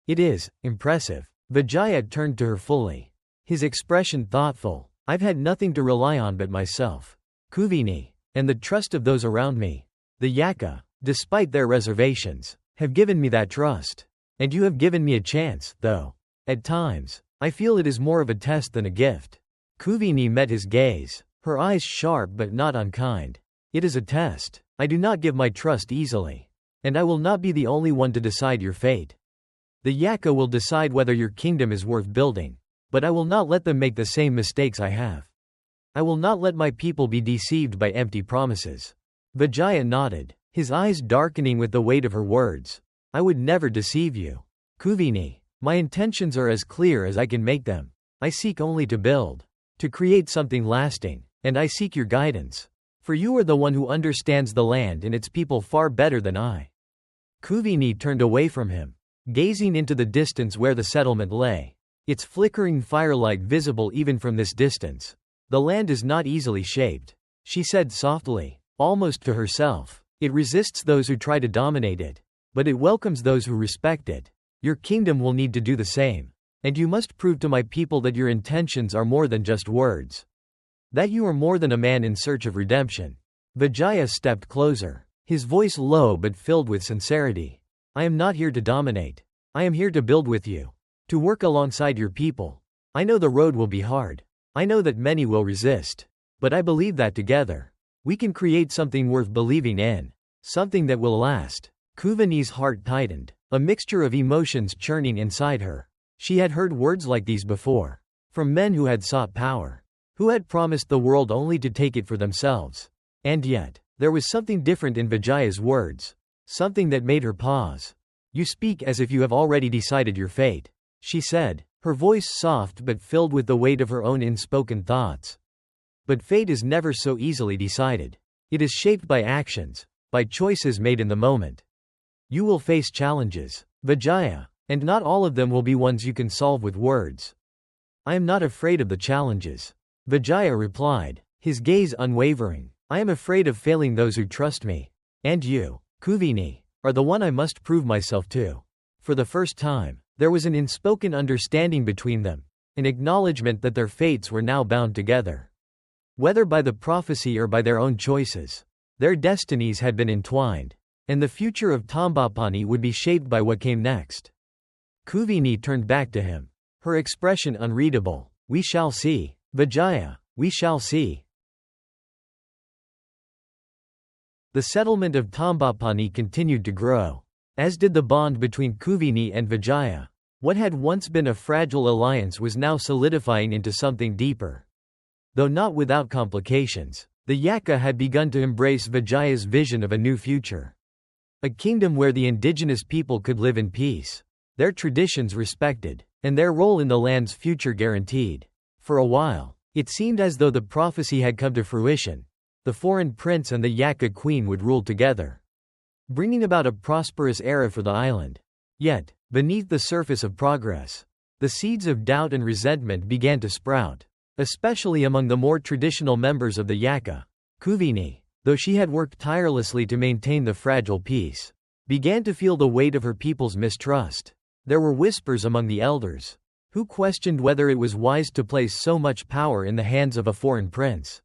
[SPEAKER 1] "It is impressive." Vijaya turned to her fully, his expression thoughtful. "I've had nothing to rely on but myself, Kuveni, and the trust of those around me. The Yakkha, despite their reservations, have given me that trust. And you have given me a chance, though at times, I feel it is more of a test than a gift." Kuveni met his gaze, her eyes sharp but not unkind. "It is a test. I do not give my trust easily. And I will not be the only one to decide your fate. The Yakkha will decide whether your kingdom is worth building. But I will not let them make the same mistakes I have. I will not let my people be deceived by empty promises." Vijaya nodded, his eyes darkening with the weight of her words. "I would never deceive you, Kuveni. My intentions are as clear as I can make them. I seek only to build, to create something lasting, and I seek your guidance. For you are the one who understands the land and its people far better than I." Kuveni turned away from him, gazing into the distance where the settlement lay, its flickering firelight visible even from this distance. "The land is not easily shaped," she said softly, almost to herself. "It resists those who try to dominate it, but it welcomes those who respect it. Your kingdom will need to do the same. And you must prove to my people that your intentions are more than just words. That you are more than a man in search of redemption." Vijaya stepped closer, his voice low but filled with sincerity. "I am not here to dominate. I am here to build with you, to work alongside your people. I know the road will be hard, I know that many will resist. But I believe that together, we can create something worth believing in. Something that will last. Kuveni's heart tightened, a mixture of emotions churning inside her. She had heard words like these before. From men who had sought power. Who had promised the world only to take it for themselves. And yet, there was something different in Vijaya's words. Something that made her pause. You speak as if you have already decided your fate, she said, her voice soft but filled with the weight of her own unspoken thoughts. But fate is never so easily decided. It is shaped by actions, by choices made in the moment. You will face challenges, Vijaya, and not all of them will be ones you can solve with words. I am not afraid of the challenges, Vijaya replied, his gaze unwavering. I am afraid of failing those who trust me. And you, Kuveni, are the one I must prove myself to. For the first time, there was an unspoken understanding between them, an acknowledgement that their fates were now bound together. Whether by the prophecy or by their own choices, their destinies had been entwined, and the future of Tambapani would be shaped by what came next. Kuveni turned back to him, her expression unreadable. We shall see, Vijaya, we shall see. The settlement of Tambapani continued to grow, as did the bond between Kuveni and Vijaya. What had once been a fragile alliance was now solidifying into something deeper. Though not without complications, the Yakkha had begun to embrace Vijaya's vision of a new future. A kingdom where the indigenous people could live in peace, their traditions respected, and their role in the land's future guaranteed. For a while, it seemed as though the prophecy had come to fruition. The foreign prince and the Yakkha queen would rule together, bringing about a prosperous era for the island. Yet, beneath the surface of progress, the seeds of doubt and resentment began to sprout, especially among the more traditional members of the Yakkha. Kuveni, though she had worked tirelessly to maintain the fragile peace, began to feel the weight of her people's mistrust. There were whispers among the elders, who questioned whether it was wise to place so much power in the hands of a foreign prince.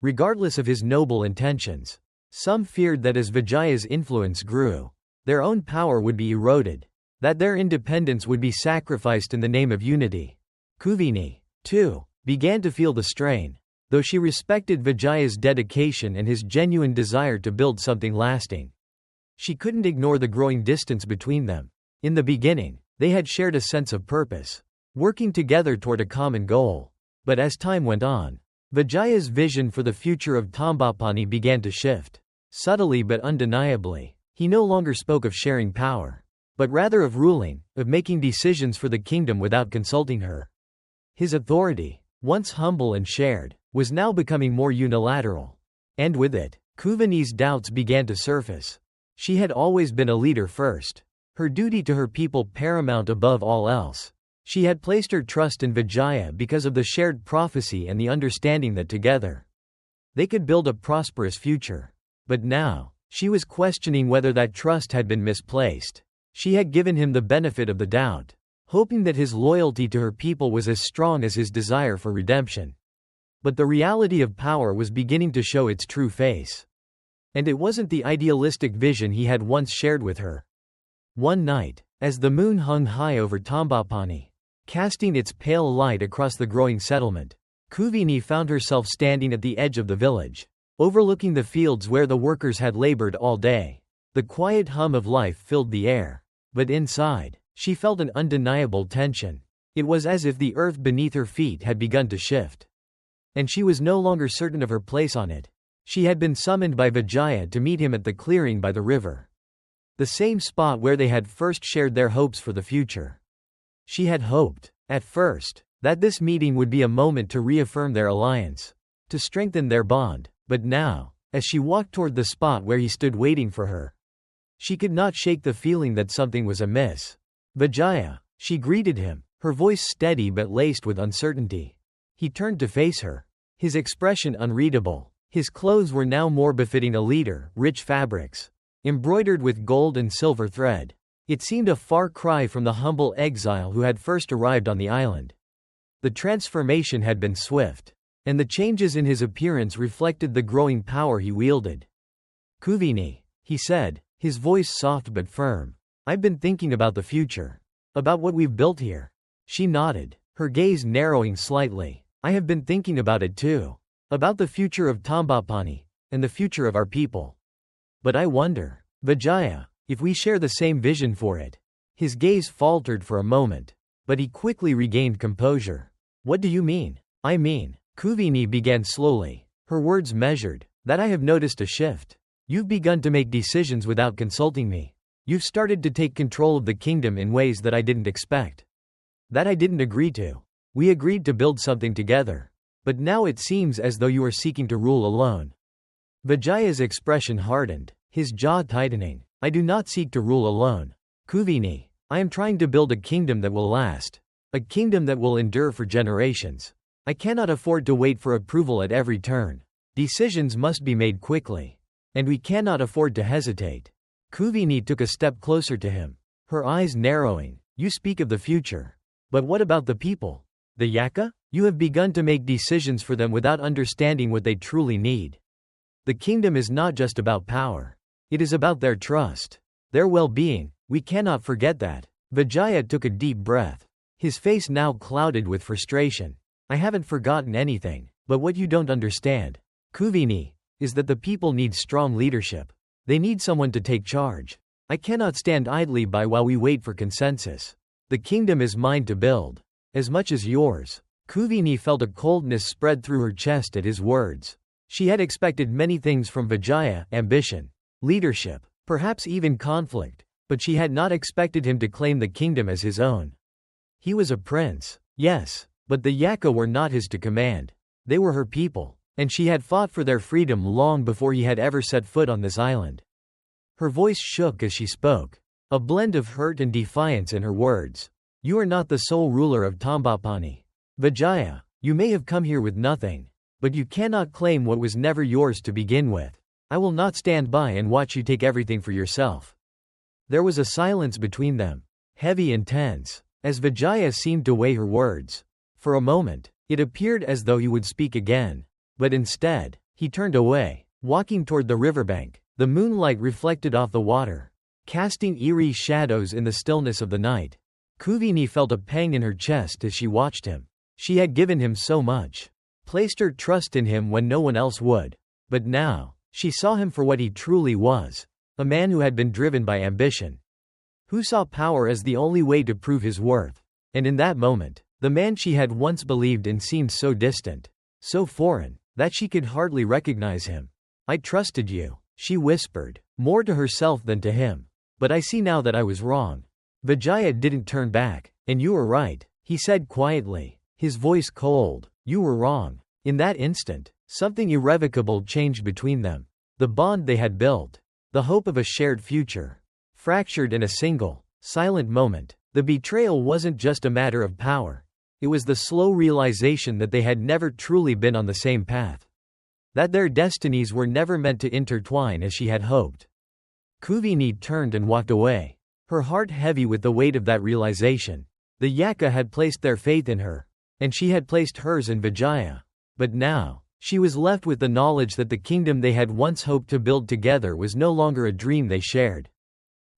[SPEAKER 1] Regardless of his noble intentions, some feared that as Vijaya's influence grew, their own power would be eroded, that their independence would be sacrificed in the name of unity. Kuveni, too, began to feel the strain, though she respected Vijaya's dedication and his genuine desire to build something lasting. She couldn't ignore the growing distance between them. In the beginning, they had shared a sense of purpose, working together toward a common goal. But as time went on, Vijaya's vision for the future of Tambapani began to shift. Subtly but undeniably, he no longer spoke of sharing power, but rather of ruling, of making decisions for the kingdom without consulting her. His authority, once humble and shared, was now becoming more unilateral. And with it, Kuveni's doubts began to surface. She had always been a leader first, her duty to her people paramount above all else. She had placed her trust in Vijaya because of the shared prophecy and the understanding that together they could build a prosperous future. But now, she was questioning whether that trust had been misplaced. She had given him the benefit of the doubt, hoping that his loyalty to her people was as strong as his desire for redemption. But the reality of power was beginning to show its true face. And it wasn't the idealistic vision he had once shared with her. One night, as the moon hung high over Tambapani, casting its pale light across the growing settlement, Kuveni found herself standing at the edge of the village, overlooking the fields where the workers had labored all day. The quiet hum of life filled the air, but inside, she felt an undeniable tension. It was as if the earth beneath her feet had begun to shift, and she was no longer certain of her place on it. She had been summoned by Vijaya to meet him at the clearing by the river, the same spot where they had first shared their hopes for the future. She had hoped, at first, that this meeting would be a moment to reaffirm their alliance, to strengthen their bond. But now, as she walked toward the spot where he stood waiting for her, she could not shake the feeling that something was amiss. Vijaya, she greeted him, her voice steady but laced with uncertainty. He turned to face her, his expression unreadable. His clothes were now more befitting a leader, rich fabrics, embroidered with gold and silver thread. It seemed a far cry from the humble exile who had first arrived on the island. The transformation had been swift, and the changes in his appearance reflected the growing power he wielded. Kuveni, he said, his voice soft but firm. I've been thinking about the future. About what we've built here. She nodded, her gaze narrowing slightly. I have been thinking about it too. About the future of Tambapani, and the future of our people. But I wonder, Vijaya, if we share the same vision for it. His gaze faltered for a moment, but he quickly regained composure. What do you mean? I mean, Kuveni began slowly, her words measured, that I have noticed a shift. You've begun to make decisions without consulting me. You've started to take control of the kingdom in ways that I didn't expect. That I didn't agree to. We agreed to build something together. But now it seems as though you are seeking to rule alone. Vijaya's expression hardened, his jaw tightening. I do not seek to rule alone. Kuveni, I am trying to build a kingdom that will last. A kingdom that will endure for generations. I cannot afford to wait for approval at every turn. Decisions must be made quickly. And we cannot afford to hesitate. Kuveni took a step closer to him, her eyes narrowing. You speak of the future. But what about the people? The Yakkha? You have begun to make decisions for them without understanding what they truly need. The kingdom is not just about power. It is about their trust. Their well-being. We cannot forget that. Vijaya took a deep breath. His face now clouded with frustration. I haven't forgotten anything. But what you don't understand, Kuveni, is that the people need strong leadership. They need someone to take charge. I cannot stand idly by while we wait for consensus. The kingdom is mine to build. As much as yours. Kuveni felt a coldness spread through her chest at his words. She had expected many things from Vijaya, ambition, leadership, perhaps even conflict, but she had not expected him to claim the kingdom as his own. He was a prince, yes, but the Yakkha were not his to command. They were her people, and she had fought for their freedom long before he had ever set foot on this island. Her voice shook as she spoke, a blend of hurt and defiance in her words. You are not the sole ruler of Tambapani. Vijaya, you may have come here with nothing, but you cannot claim what was never yours to begin with. I will not stand by and watch you take everything for yourself. There was a silence between them, heavy and tense, as Vijaya seemed to weigh her words. For a moment, it appeared as though he would speak again, but instead, he turned away, walking toward the riverbank. The moonlight reflected off the water, casting eerie shadows in the stillness of the night. Kuveni felt a pang in her chest as she watched him. She had given him so much, placed her trust in him when no one else would. But now, she saw him for what he truly was, a man who had been driven by ambition, who saw power as the only way to prove his worth. And in that moment, the man she had once believed in seemed so distant, so foreign, that she could hardly recognize him. I trusted you, she whispered, more to herself than to him. But I see now that I was wrong. Vijaya didn't turn back. And you were right, he said quietly, his voice cold. You were wrong. In that instant, something irrevocable changed between them. The bond they had built, the hope of a shared future, fractured in a single, silent moment. The betrayal wasn't just a matter of power. It was the slow realization that they had never truly been on the same path. That their destinies were never meant to intertwine as she had hoped. Kuveni turned and walked away, her heart heavy with the weight of that realization. The Yakkha had placed their faith in her, and she had placed hers in Vijaya. But now, she was left with the knowledge that the kingdom they had once hoped to build together was no longer a dream they shared.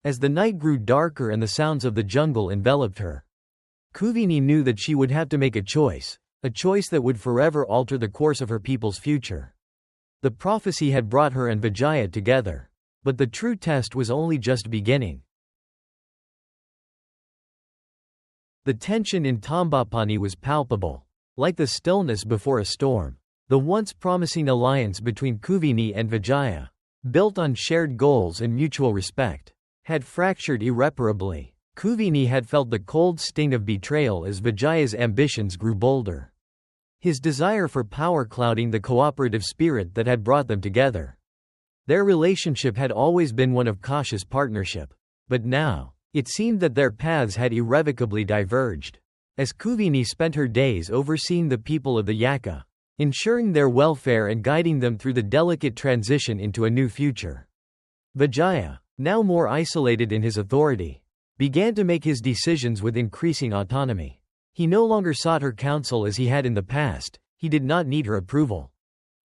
[SPEAKER 1] As the night grew darker and the sounds of the jungle enveloped her, Kuveni knew that she would have to make a choice that would forever alter the course of her people's future. The prophecy had brought her and Vijaya together, but the true test was only just beginning. The tension in Tambapani was palpable, like the stillness before a storm. The once promising alliance between Kuveni and Vijaya, built on shared goals and mutual respect, had fractured irreparably. Kuveni had felt the cold sting of betrayal as Vijaya's ambitions grew bolder. His desire for power clouding the cooperative spirit that had brought them together. Their relationship had always been one of cautious partnership, but now, it seemed that their paths had irrevocably diverged. As Kuveni spent her days overseeing the people of the Yakkha, ensuring their welfare and guiding them through the delicate transition into a new future, Vijaya, now more isolated in his authority, began to make his decisions with increasing autonomy. He no longer sought her counsel as he had in the past. He did not need her approval.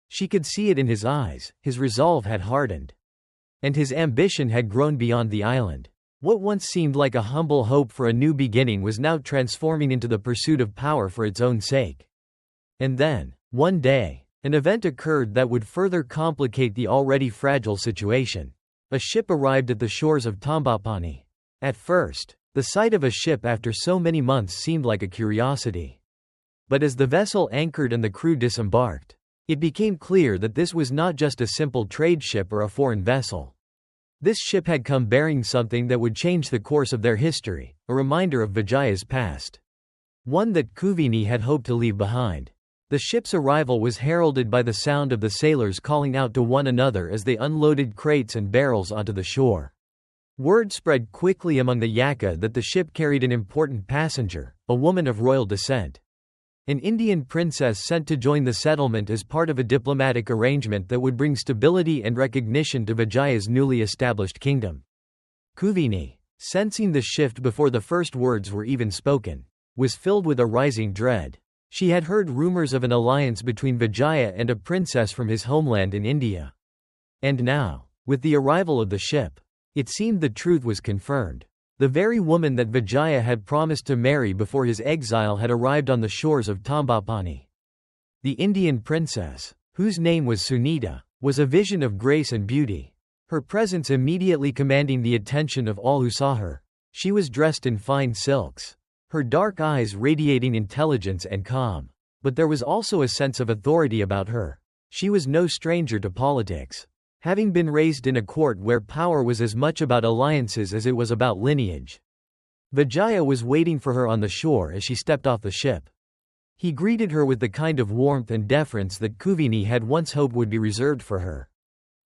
[SPEAKER 1] She could see it in his eyes. His resolve had hardened, and his ambition had grown beyond the island. What once seemed like a humble hope for a new beginning was now transforming into the pursuit of power for its own sake. And then, one day, an event occurred that would further complicate the already fragile situation. A ship arrived at the shores of Tambapani. At first, the sight of a ship after so many months seemed like a curiosity. But as the vessel anchored and the crew disembarked, it became clear that this was not just a simple trade ship or a foreign vessel. This ship had come bearing something that would change the course of their history, a reminder of Vijaya's past. One that Kuveni had hoped to leave behind. The ship's arrival was heralded by the sound of the sailors calling out to one another as they unloaded crates and barrels onto the shore. Word spread quickly among the Yakkha that the ship carried an important passenger, a woman of royal descent. An Indian princess sent to join the settlement as part of a diplomatic arrangement that would bring stability and recognition to Vijaya's newly established kingdom. Kuveni, sensing the shift before the first words were even spoken, was filled with a rising dread. She had heard rumors of an alliance between Vijaya and a princess from his homeland in India. And now, with the arrival of the ship, it seemed the truth was confirmed. The very woman that Vijaya had promised to marry before his exile had arrived on the shores of Tambapani. The Indian princess, whose name was Sunita, was a vision of grace and beauty, her presence immediately commanding the attention of all who saw her. She was dressed in fine silks, her dark eyes radiating intelligence and calm. But there was also a sense of authority about her. She was no stranger to politics, having been raised in a court where power was as much about alliances as it was about lineage. Vijaya was waiting for her on the shore as she stepped off the ship. He greeted her with the kind of warmth and deference that Kuveni had once hoped would be reserved for her.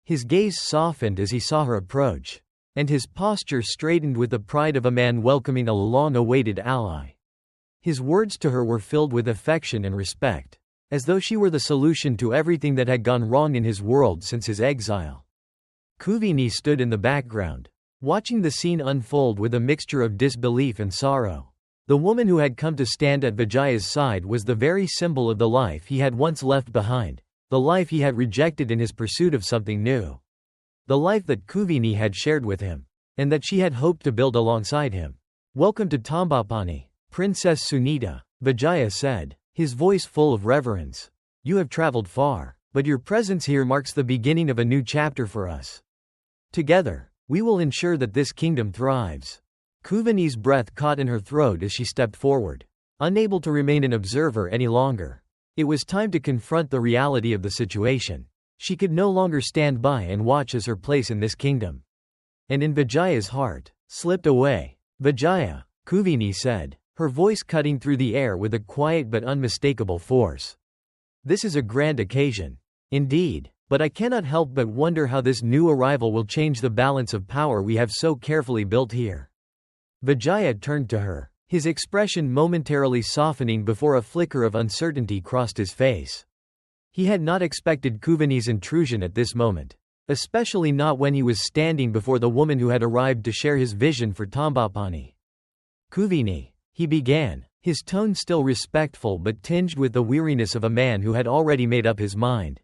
[SPEAKER 1] His gaze softened as he saw her approach, and his posture straightened with the pride of a man welcoming a long-awaited ally. His words to her were filled with affection and respect, as though she were the solution to everything that had gone wrong in his world since his exile. Kuveni stood in the background, watching the scene unfold with a mixture of disbelief and sorrow. The woman who had come to stand at Vijaya's side was the very symbol of the life he had once left behind, the life he had rejected in his pursuit of something new. The life that Kuveni had shared with him, and that she had hoped to build alongside him. "Welcome to Tambapani, Princess Sunita," Vijaya said, his voice full of reverence. "You have traveled far, but your presence here marks the beginning of a new chapter for us. Together, we will ensure that this kingdom thrives." Kuveni's breath caught in her throat as she stepped forward, unable to remain an observer any longer. It was time to confront the reality of the situation. She could no longer stand by and watch as her place in this kingdom, and in Vijaya's heart, slipped away. "Vijaya," Kuveni said, her voice cutting through the air with a quiet but unmistakable force. "This is a grand occasion. Indeed, but I cannot help but wonder how this new arrival will change the balance of power we have so carefully built here." Vijaya turned to her, his expression momentarily softening before a flicker of uncertainty crossed his face. He had not expected Kuveni's intrusion at this moment, especially not when he was standing before the woman who had arrived to share his vision for Tambapani. "Kuveni," he began, his tone still respectful but tinged with the weariness of a man who had already made up his mind.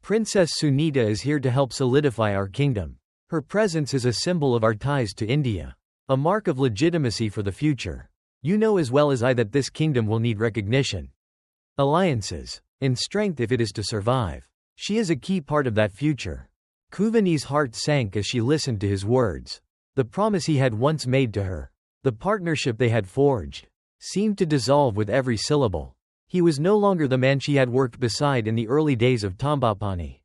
[SPEAKER 1] "Princess Sunita is here to help solidify our kingdom. Her presence is a symbol of our ties to India, a mark of legitimacy for the future. You know as well as I that this kingdom will need recognition, alliances, and strength if it is to survive. She is a key part of that future." Kuveni's heart sank as she listened to his words. The promise he had once made to her, the partnership they had forged, seemed to dissolve with every syllable. He was no longer the man she had worked beside in the early days of Tambapani.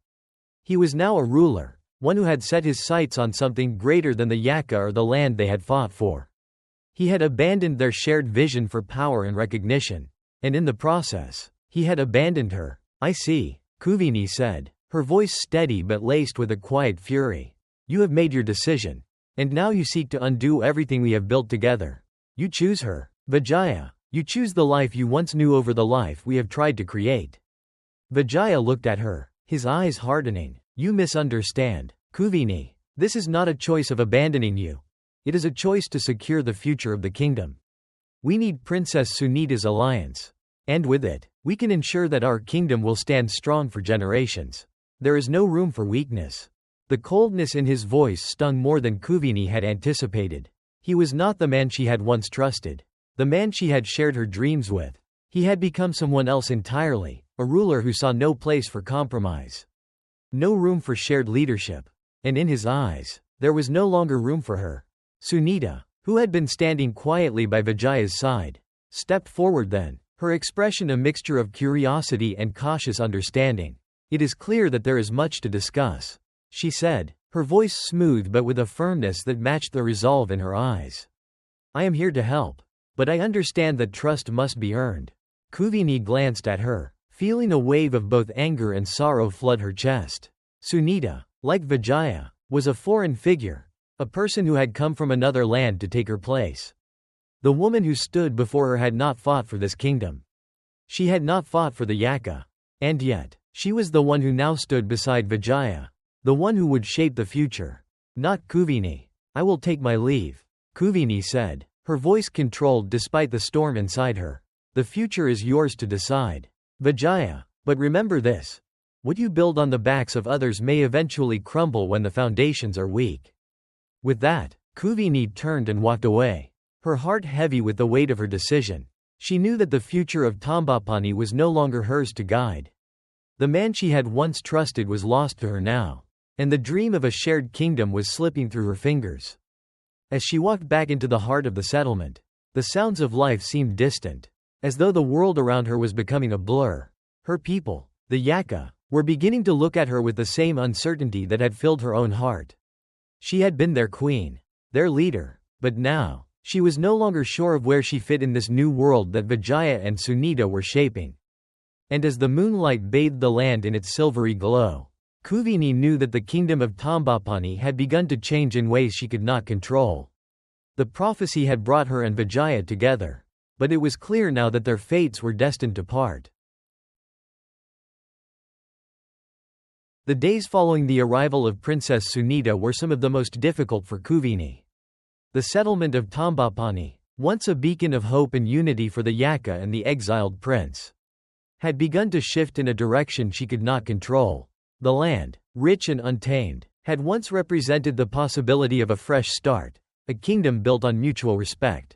[SPEAKER 1] He was now a ruler, one who had set his sights on something greater than the Yakkha or the land they had fought for. He had abandoned their shared vision for power and recognition, and in the process, he had abandoned her. "I see," Kuveni said, her voice steady but laced with a quiet fury. "You have made your decision, and now you seek to undo everything we have built together. You choose her, Vijaya. You choose the life you once knew over the life we have tried to create." Vijaya looked at her, his eyes hardening. "You misunderstand, Kuveni. This is not a choice of abandoning you. It is a choice to secure the future of the kingdom. We need Princess Sunita's alliance, and with it, we can ensure that our kingdom will stand strong for generations. There is no room for weakness." The coldness in his voice stung more than Kuveni had anticipated. He was not the man she had once trusted, the man she had shared her dreams with. He had become someone else entirely, a ruler who saw no place for compromise. No room for shared leadership. And in his eyes, there was no longer room for her. Sunita, who had been standing quietly by Vijaya's side, stepped forward then, her expression a mixture of curiosity and cautious understanding. "It is clear that there is much to discuss," she said, her voice smooth but with a firmness that matched the resolve in her eyes. "I am here to help. But I understand that trust must be earned." Kuveni glanced at her, feeling a wave of both anger and sorrow flood her chest. Sunita, like Vijaya, was a foreign figure, a person who had come from another land to take her place. The woman who stood before her had not fought for this kingdom. She had not fought for the Yakkha. And yet, she was the one who now stood beside Vijaya, the one who would shape the future. "Not Kuveni. I will take my leave," Kuveni said, her voice controlled despite the storm inside her. "The future is yours to decide, Vijaya, but remember this. What you build on the backs of others may eventually crumble when the foundations are weak." With that, Kuveni turned and walked away, her heart heavy with the weight of her decision. She knew that the future of Tambapani was no longer hers to guide. The man she had once trusted was lost to her now, and the dream of a shared kingdom was slipping through her fingers. As she walked back into the heart of the settlement, the sounds of life seemed distant, as though the world around her was becoming a blur. Her people, the Yakkha, were beginning to look at her with the same uncertainty that had filled her own heart. She had been their queen, their leader, but now, she was no longer sure of where she fit in this new world that Vijaya and Sunita were shaping. And as the moonlight bathed the land in its silvery glow, Kuveni knew that the kingdom of Tambapani had begun to change in ways she could not control. The prophecy had brought her and Vijaya together, but it was clear now that their fates were destined to part. The days following the arrival of Princess Sunita were some of the most difficult for Kuveni. The settlement of Tambapani, once a beacon of hope and unity for the Yakkha and the exiled prince, had begun to shift in a direction she could not control. The land, rich and untamed, had once represented the possibility of a fresh start, a kingdom built on mutual respect,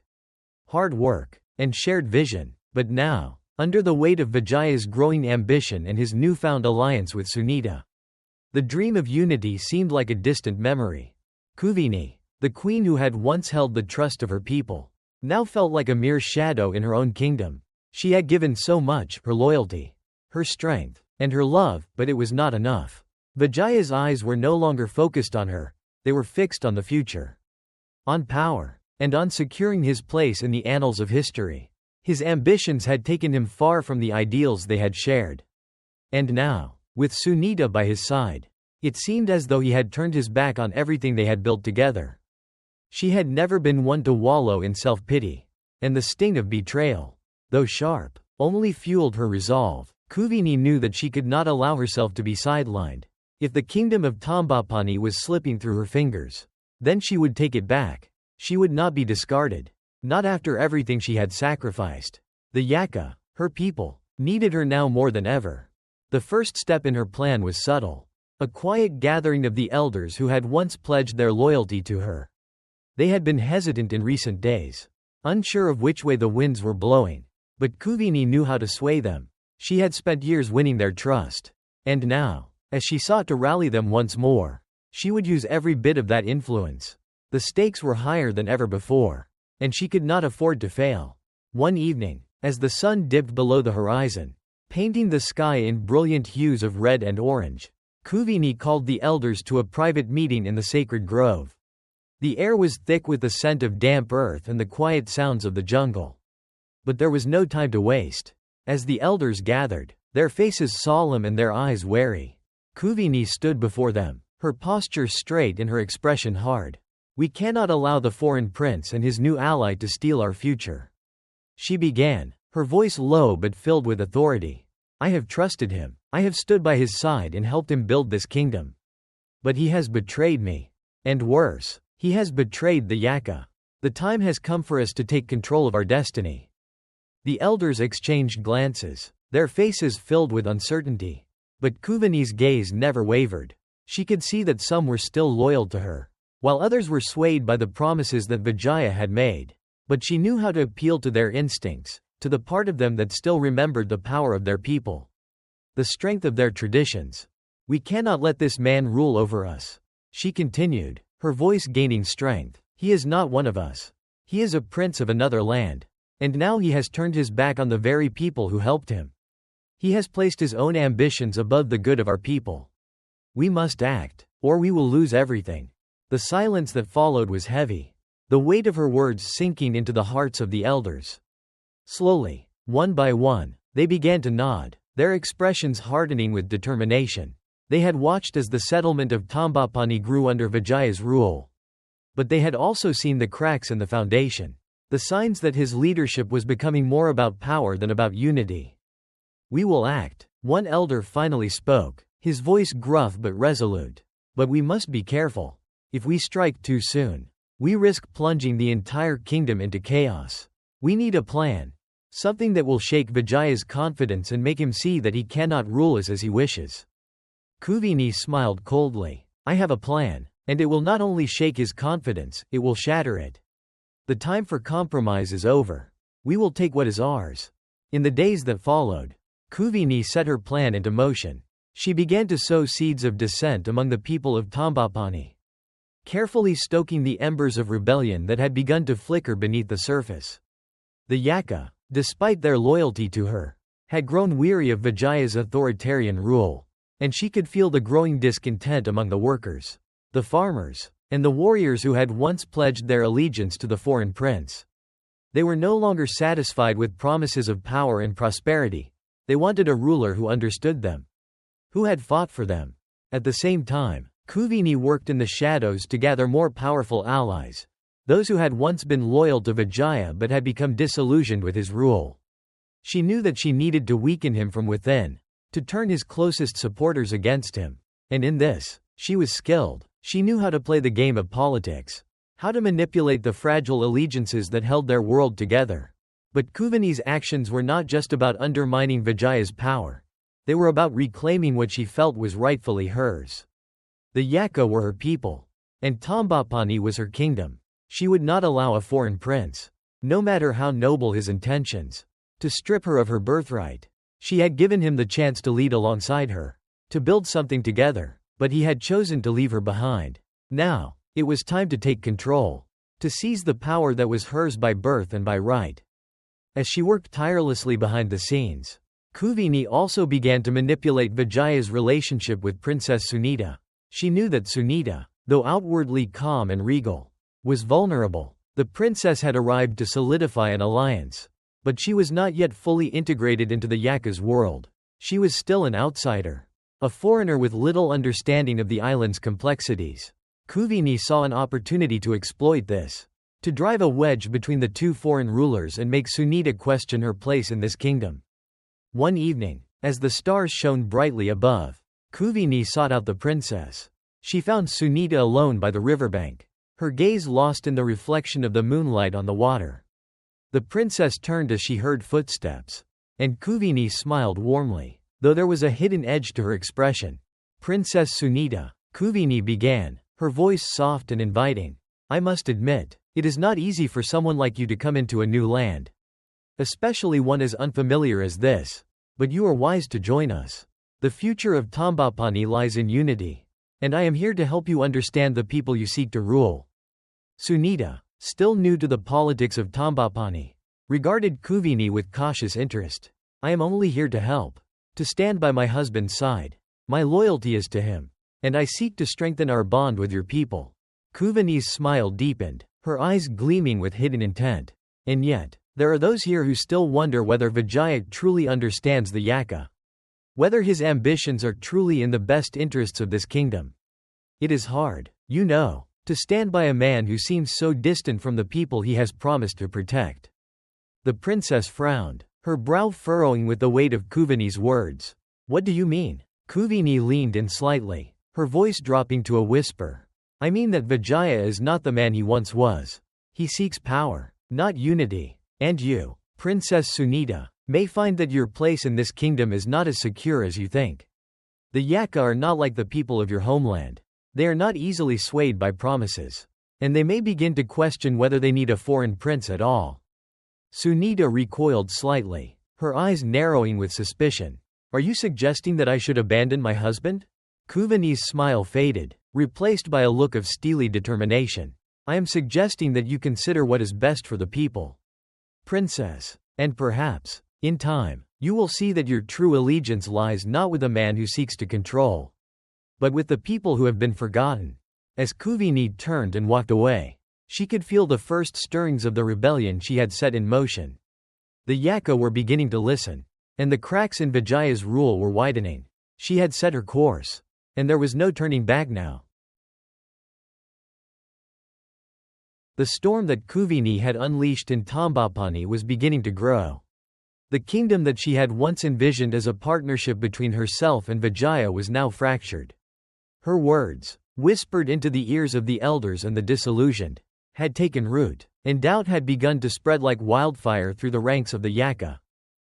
[SPEAKER 1] hard work, and shared vision. But now, under the weight of Vijaya's growing ambition and his newfound alliance with Sunita, the dream of unity seemed like a distant memory. Kuveni, the queen who had once held the trust of her people, now felt like a mere shadow in her own kingdom. She had given so much, her loyalty, her strength, and her love, but it was not enough. Vijaya's eyes were no longer focused on her, they were fixed on the future, on power, and on securing his place in the annals of history. His ambitions had taken him far from the ideals they had shared. And now, with Sunita by his side, it seemed as though he had turned his back on everything they had built together. She had never been one to wallow in self-pity, and the sting of betrayal, though sharp, only fueled her resolve. Kuveni knew that she could not allow herself to be sidelined. If the kingdom of Tambapani was slipping through her fingers, then she would take it back. She would not be discarded, not after everything she had sacrificed. The Yakkha, her people, needed her now more than ever. The first step in her plan was subtle, a quiet gathering of the elders who had once pledged their loyalty to her. They had been hesitant in recent days, unsure of which way the winds were blowing, but Kuveni knew how to sway them. She had spent years winning their trust, and now, as she sought to rally them once more, she would use every bit of that influence. The stakes were higher than ever before, and she could not afford to fail. One evening, as the sun dipped below the horizon, painting the sky in brilliant hues of red and orange, Kuveni called the elders to a private meeting in the sacred grove. The air was thick with the scent of damp earth and the quiet sounds of the jungle. But there was no time to waste. As the elders gathered, their faces solemn and their eyes wary, Kuveni stood before them, her posture straight and her expression hard. "We cannot allow the foreign prince and his new ally to steal our future," she began, her voice low but filled with authority. "I have trusted him, I have stood by his side and helped him build this kingdom. But he has betrayed me. And worse, he has betrayed the Yakkha. The time has come for us to take control of our destiny." The elders exchanged glances, their faces filled with uncertainty. But Kuveni's gaze never wavered. She could see that some were still loyal to her, while others were swayed by the promises that Vijaya had made. But she knew how to appeal to their instincts, to the part of them that still remembered the power of their people, the strength of their traditions. "We cannot let this man rule over us," she continued, her voice gaining strength. "He is not one of us. He is a prince of another land. And now he has turned his back on the very people who helped him. He has placed his own ambitions above the good of our people. We must act, or we will lose everything." The silence that followed was heavy, the weight of her words sinking into the hearts of the elders. Slowly, one by one, they began to nod, their expressions hardening with determination. They had watched as the settlement of Tambapani grew under Vijaya's rule. But they had also seen the cracks in the foundation, the signs that his leadership was becoming more about power than about unity. "We will act," one elder finally spoke, his voice gruff but resolute. "But we must be careful. If we strike too soon, we risk plunging the entire kingdom into chaos. We need a plan. Something that will shake Vijaya's confidence and make him see that he cannot rule us as he wishes." Kuveni smiled coldly. "I have a plan, and it will not only shake his confidence, it will shatter it. The time for compromise is over. We will take what is ours." In the days that followed, Kuveni set her plan into motion. She began to sow seeds of dissent among the people of Tambapani, carefully stoking the embers of rebellion that had begun to flicker beneath the surface. The Yakkha, despite their loyalty to her, had grown weary of Vijaya's authoritarian rule, and she could feel the growing discontent among the workers, the farmers, and the warriors who had once pledged their allegiance to the foreign prince. They were no longer satisfied with promises of power and prosperity. They wanted a ruler who understood them, who had fought for them. At the same time, Kuveni worked in the shadows to gather more powerful allies, those who had once been loyal to Vijaya but had become disillusioned with his rule. She knew that she needed to weaken him from within, to turn his closest supporters against him. And in this, she was skilled. She knew how to play the game of politics, how to manipulate the fragile allegiances that held their world together. But Kuveni's actions were not just about undermining Vijaya's power. They were about reclaiming what she felt was rightfully hers. The Yakkha were her people, and Tambapani was her kingdom. She would not allow a foreign prince, no matter how noble his intentions, to strip her of her birthright. She had given him the chance to lead alongside her, to build something together, but he had chosen to leave her behind. Now, it was time to take control, to seize the power that was hers by birth and by right. As she worked tirelessly behind the scenes, Kuveni also began to manipulate Vijaya's relationship with Princess Sunita. She knew that Sunita, though outwardly calm and regal, was vulnerable. The princess had arrived to solidify an alliance, but she was not yet fully integrated into the Yakkha's world. She was still an outsider, a foreigner with little understanding of the island's complexities. Kuveni saw an opportunity to exploit this, to drive a wedge between the two foreign rulers and make Sunita question her place in this kingdom. One evening, as the stars shone brightly above, Kuveni sought out the princess. She found Sunita alone by the riverbank, her gaze lost in the reflection of the moonlight on the water. The princess turned as she heard footsteps, and Kuveni smiled warmly, though there was a hidden edge to her expression. "Princess Sunita," Kuveni began, her voice soft and inviting. "I must admit, it is not easy for someone like you to come into a new land, especially one as unfamiliar as this. But you are wise to join us. The future of Tambapani lies in unity, and I am here to help you understand the people you seek to rule." Sunita, still new to the politics of Tambapani, regarded Kuveni with cautious interest. "I am only here to help, to stand by my husband's side. My loyalty is to him, and I seek to strengthen our bond with your people." Kuveni's smile deepened, her eyes gleaming with hidden intent. "And yet, there are those here who still wonder whether Vijaya truly understands the Yakkha, whether his ambitions are truly in the best interests of this kingdom. It is hard, you know, to stand by a man who seems so distant from the people he has promised to protect." The princess frowned, her brow furrowing with the weight of Kuveni's words. "What do you mean?" Kuveni leaned in slightly, her voice dropping to a whisper. "I mean that Vijaya is not the man he once was. He seeks power, not unity. And you, Princess Sunita, may find that your place in this kingdom is not as secure as you think. The Yakkha are not like the people of your homeland. They are not easily swayed by promises, and they may begin to question whether they need a foreign prince at all." Sunita recoiled slightly, her eyes narrowing with suspicion. Are you suggesting that I should abandon my husband? Kuveni's smile faded, replaced by a look of steely determination. I am suggesting that you consider what is best for the people. Princess. And perhaps, in time, you will see that your true allegiance lies not with a man who seeks to control, but with the people who have been forgotten. As Kuveni turned and walked away, she could feel the first stirrings of the rebellion she had set in motion. The Yakkha were beginning to listen, and the cracks in Vijaya's rule were widening. She had set her course, and there was no turning back now. The storm that Kuveni had unleashed in Tambapani was beginning to grow. The kingdom that she had once envisioned as a partnership between herself and Vijaya was now fractured. Her words, whispered into the ears of the elders and the disillusioned, had taken root, and doubt had begun to spread like wildfire through the ranks of the Yakkha.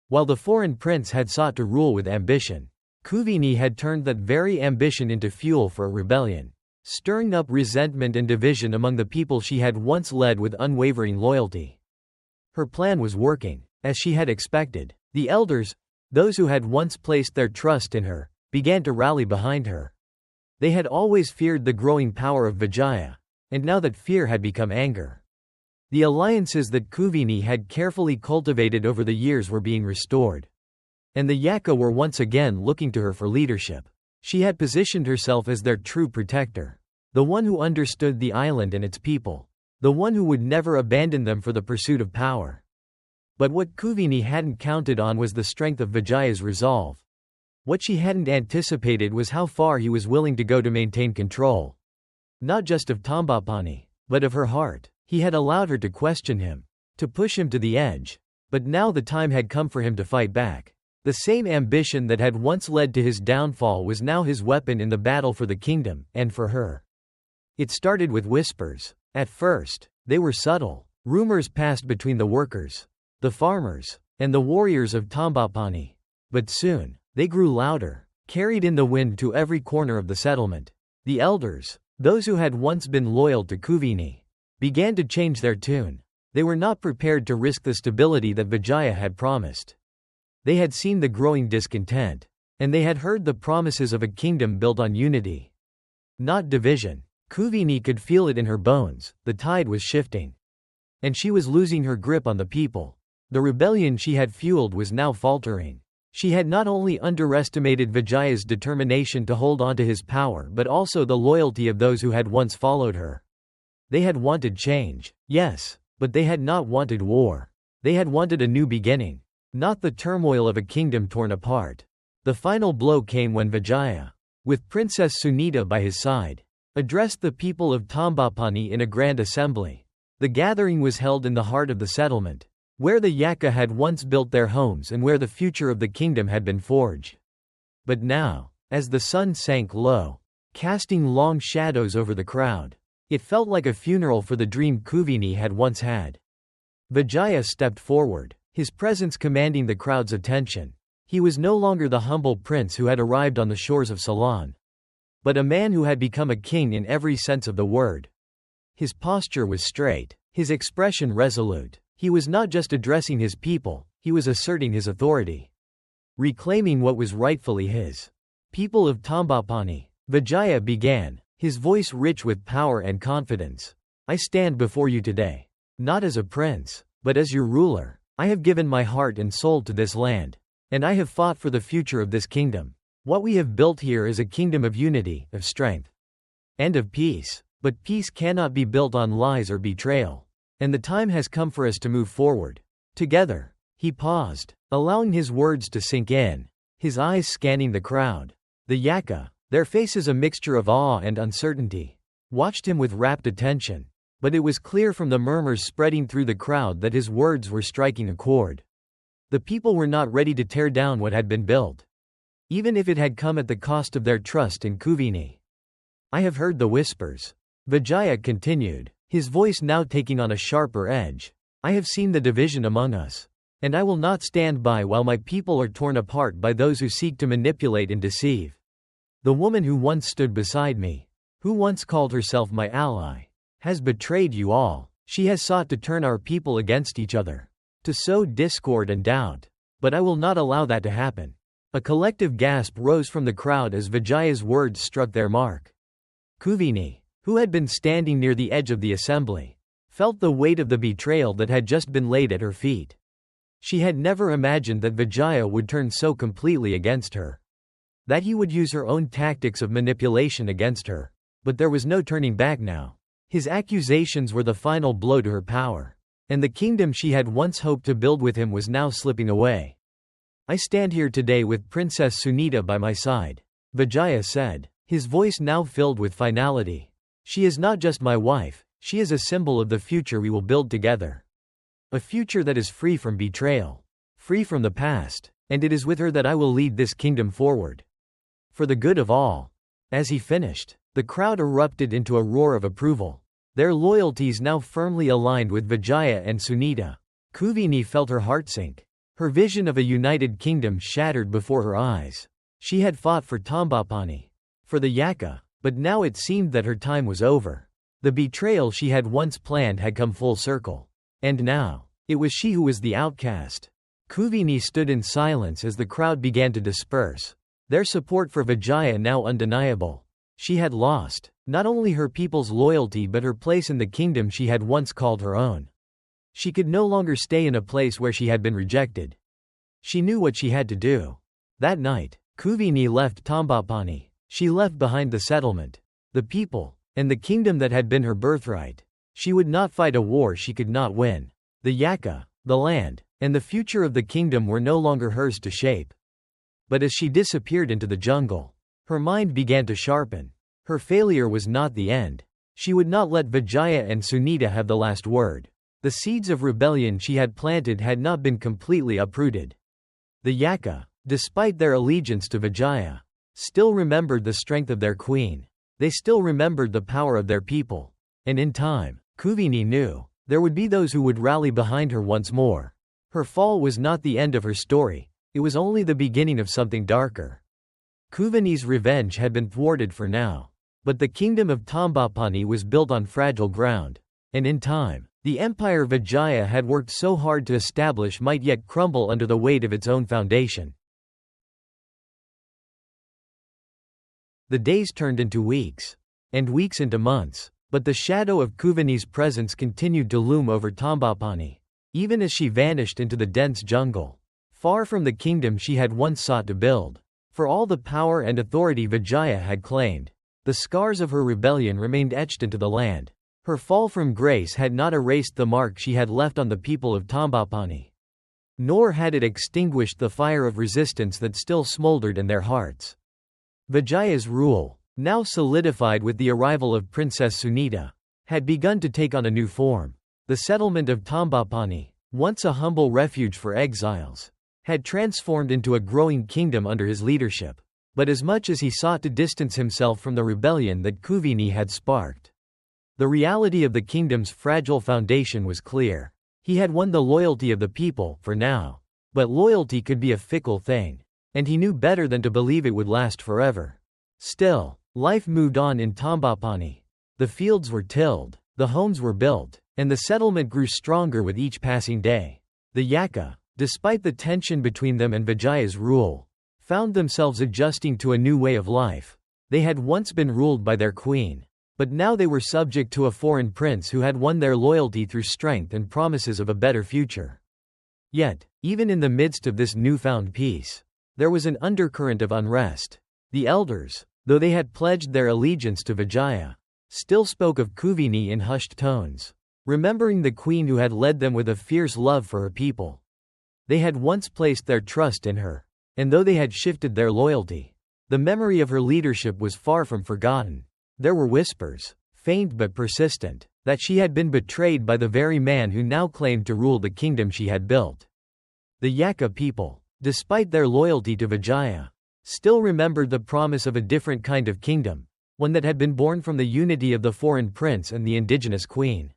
[SPEAKER 1] While the foreign prince had sought to rule with ambition, Kuveni had turned that very ambition into fuel for a rebellion, stirring up resentment and division among the people she had once led with unwavering loyalty. Her plan was working, as she had expected. The elders, those who had once placed their trust in her, began to rally behind her. They had always feared the growing power of Vijaya, and now that fear had become anger. The alliances that Kuveni had carefully cultivated over the years were being restored, and the Yakkha were once again looking to her for leadership. She had positioned herself as their true protector, the one who understood the island and its people, the one who would never abandon them for the pursuit of power. But what Kuveni hadn't counted on was the strength of Vijaya's resolve. What she hadn't anticipated was how far he was willing to go to maintain control. Not just of Tambapani, but of her heart. He had allowed her to question him, to push him to the edge, but now the time had come for him to fight back. The same ambition that had once led to his downfall was now his weapon in the battle for the kingdom, and for her. It started with whispers. At first, they were subtle. Rumors passed between the workers, the farmers, and the warriors of Tambapani. But soon, they grew louder, carried in the wind to every corner of the settlement. The elders, those who had once been loyal to Kuveni, began to change their tune. They were not prepared to risk the stability that Vijaya had promised. They had seen the growing discontent, and they had heard the promises of a kingdom built on unity, not division. Kuveni could feel it in her bones. The tide was shifting, and she was losing her grip on the people. The rebellion she had fueled was now faltering. She had not only underestimated Vijaya's determination to hold on to his power but also the loyalty of those who had once followed her. They had wanted change, yes, but they had not wanted war. They had wanted a new beginning, not the turmoil of a kingdom torn apart. The final blow came when Vijaya, with Princess Sunita by his side, addressed the people of Tambapani in a grand assembly. The gathering was held in the heart of the settlement, where the Yakkha had once built their homes and where the future of the kingdom had been forged. But now, as the sun sank low, casting long shadows over the crowd, it felt like a funeral for the dream Kuveni had once had. Vijaya stepped forward, his presence commanding the crowd's attention. He was no longer the humble prince who had arrived on the shores of Ceylon, but a man who had become a king in every sense of the word. His posture was straight, his expression resolute. He was not just addressing his people, he was asserting his authority, reclaiming what was rightfully his. People of Tambapani, Vijaya began, his voice rich with power and confidence. I stand before you today, not as a prince, but as your ruler. I have given my heart and soul to this land, and I have fought for the future of this kingdom. What we have built here is a kingdom of unity, of strength, and of peace. But peace cannot be built on lies or betrayal. And the time has come for us to move forward, together. He paused, allowing his words to sink in, his eyes scanning the crowd. The Yakkha, their faces a mixture of awe and uncertainty, watched him with rapt attention. But it was clear from the murmurs spreading through the crowd that his words were striking a chord. The people were not ready to tear down what had been built, even if it had come at the cost of their trust in Kuveni. I have heard the whispers, Vijaya continued, his voice now taking on a sharper edge. I have seen the division among us, and I will not stand by while my people are torn apart by those who seek to manipulate and deceive. The woman who once stood beside me, who once called herself my ally, has betrayed you all. She has sought to turn our people against each other. to sow discord and doubt. But I will not allow that to happen. A collective gasp rose from the crowd as Vijaya's words struck their mark. Kuveni, who had been standing near the edge of the assembly, felt the weight of the betrayal that had just been laid at her feet. She had never imagined that Vijaya would turn so completely against her. That he would use her own tactics of manipulation against her. But there was no turning back now. His accusations were the final blow to her power. And the kingdom she had once hoped to build with him was now slipping away. I stand here today with Princess Sunita by my side, Vijaya said, his voice now filled with finality. She is not just my wife, she is a symbol of the future we will build together. A future that is free from betrayal, free from the past, and it is with her that I will lead this kingdom forward. For the good of all. As he finished, the crowd erupted into a roar of approval. Their loyalties now firmly aligned with Vijaya and Sunita. Kuveni felt her heart sink. Her vision of a united kingdom shattered before her eyes. She had fought for Tambapani, for the Yakkha, but now it seemed that her time was over. The betrayal she had once planned had come full circle. And now, it was she who was the outcast. Kuveni stood in silence as the crowd began to disperse. Their support for Vijaya now undeniable. She had lost, not only her people's loyalty but her place in the kingdom she had once called her own. She could no longer stay in a place where she had been rejected. She knew what she had to do. That night, Kuveni left Tambapani. She left behind the settlement, the people, and the kingdom that had been her birthright. She would not fight a war she could not win. The Yakkha, the land, and the future of the kingdom were no longer hers to shape. But as she disappeared into the jungle, her mind began to sharpen. Her failure was not the end. She would not let Vijaya and Sunita have the last word. The seeds of rebellion she had planted had not been completely uprooted. The Yakkha, despite their allegiance to Vijaya, still remembered the strength of their queen. They still remembered the power of their people. And in time, Kuveni knew, there would be those who would rally behind her once more. Her fall was not the end of her story, it was only the beginning of something darker. Kuveni's revenge had been thwarted for now. But the kingdom of Tambapani was built on fragile ground. And in time, the empire Vijaya had worked so hard to establish might yet crumble under the weight of its own foundation. The days turned into weeks. And weeks into months. But the shadow of Kuveni's presence continued to loom over Tambapani. Even as she vanished into the dense jungle. Far from the kingdom she had once sought to build. For all the power and authority Vijaya had claimed, the scars of her rebellion remained etched into the land. Her fall from grace had not erased the mark she had left on the people of Tambapani. Nor had it extinguished the fire of resistance that still smoldered in their hearts. Vijaya's rule, now solidified with the arrival of Princess Sunita, had begun to take on a new form. The settlement of Tambapani, once a humble refuge for exiles, had transformed into a growing kingdom under his leadership. But as much as he sought to distance himself from the rebellion that Kuveni had sparked, the reality of the kingdom's fragile foundation was clear. He had won the loyalty of the people, for now. But loyalty could be a fickle thing. And he knew better than to believe it would last forever. Still, life moved on in Tambapani. The fields were tilled, the homes were built, and the settlement grew stronger with each passing day. The Yakkha, despite the tension between them and Vijaya's rule, found themselves adjusting to a new way of life. They had once been ruled by their queen. But now they were subject to a foreign prince who had won their loyalty through strength and promises of a better future. Yet, even in the midst of this newfound peace, there was an undercurrent of unrest. The elders, though they had pledged their allegiance to Vijaya, still spoke of Kuveni in hushed tones, remembering the queen who had led them with a fierce love for her people. They had once placed their trust in her, and though they had shifted their loyalty, the memory of her leadership was far from forgotten. There were whispers, faint but persistent, that she had been betrayed by the very man who now claimed to rule the kingdom she had built. The Yakkha people, despite their loyalty to Vijaya, still remembered the promise of a different kind of kingdom, one that had been born from the unity of the foreign prince and the indigenous queen.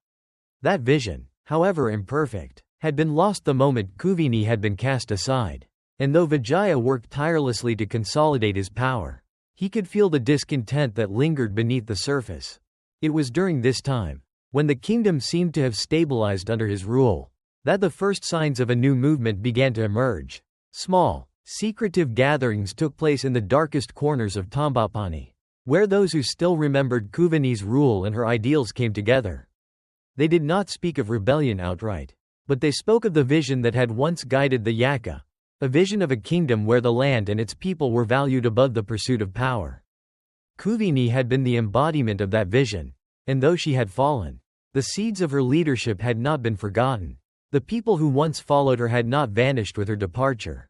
[SPEAKER 1] That vision, however imperfect, had been lost the moment Kuveni had been cast aside. And though Vijaya worked tirelessly to consolidate his power, he could feel the discontent that lingered beneath the surface. It was during this time, when the kingdom seemed to have stabilized under his rule, that the first signs of a new movement began to emerge. Small, secretive gatherings took place in the darkest corners of Tambapani, where those who still remembered Kuveni's rule and her ideals came together. They did not speak of rebellion outright, but they spoke of the vision that had once guided the Yakkha, a vision of a kingdom where the land and its people were valued above the pursuit of power. Kuveni had been the embodiment of that vision, and though she had fallen, the seeds of her leadership had not been forgotten. The people who once followed her had not vanished with her departure.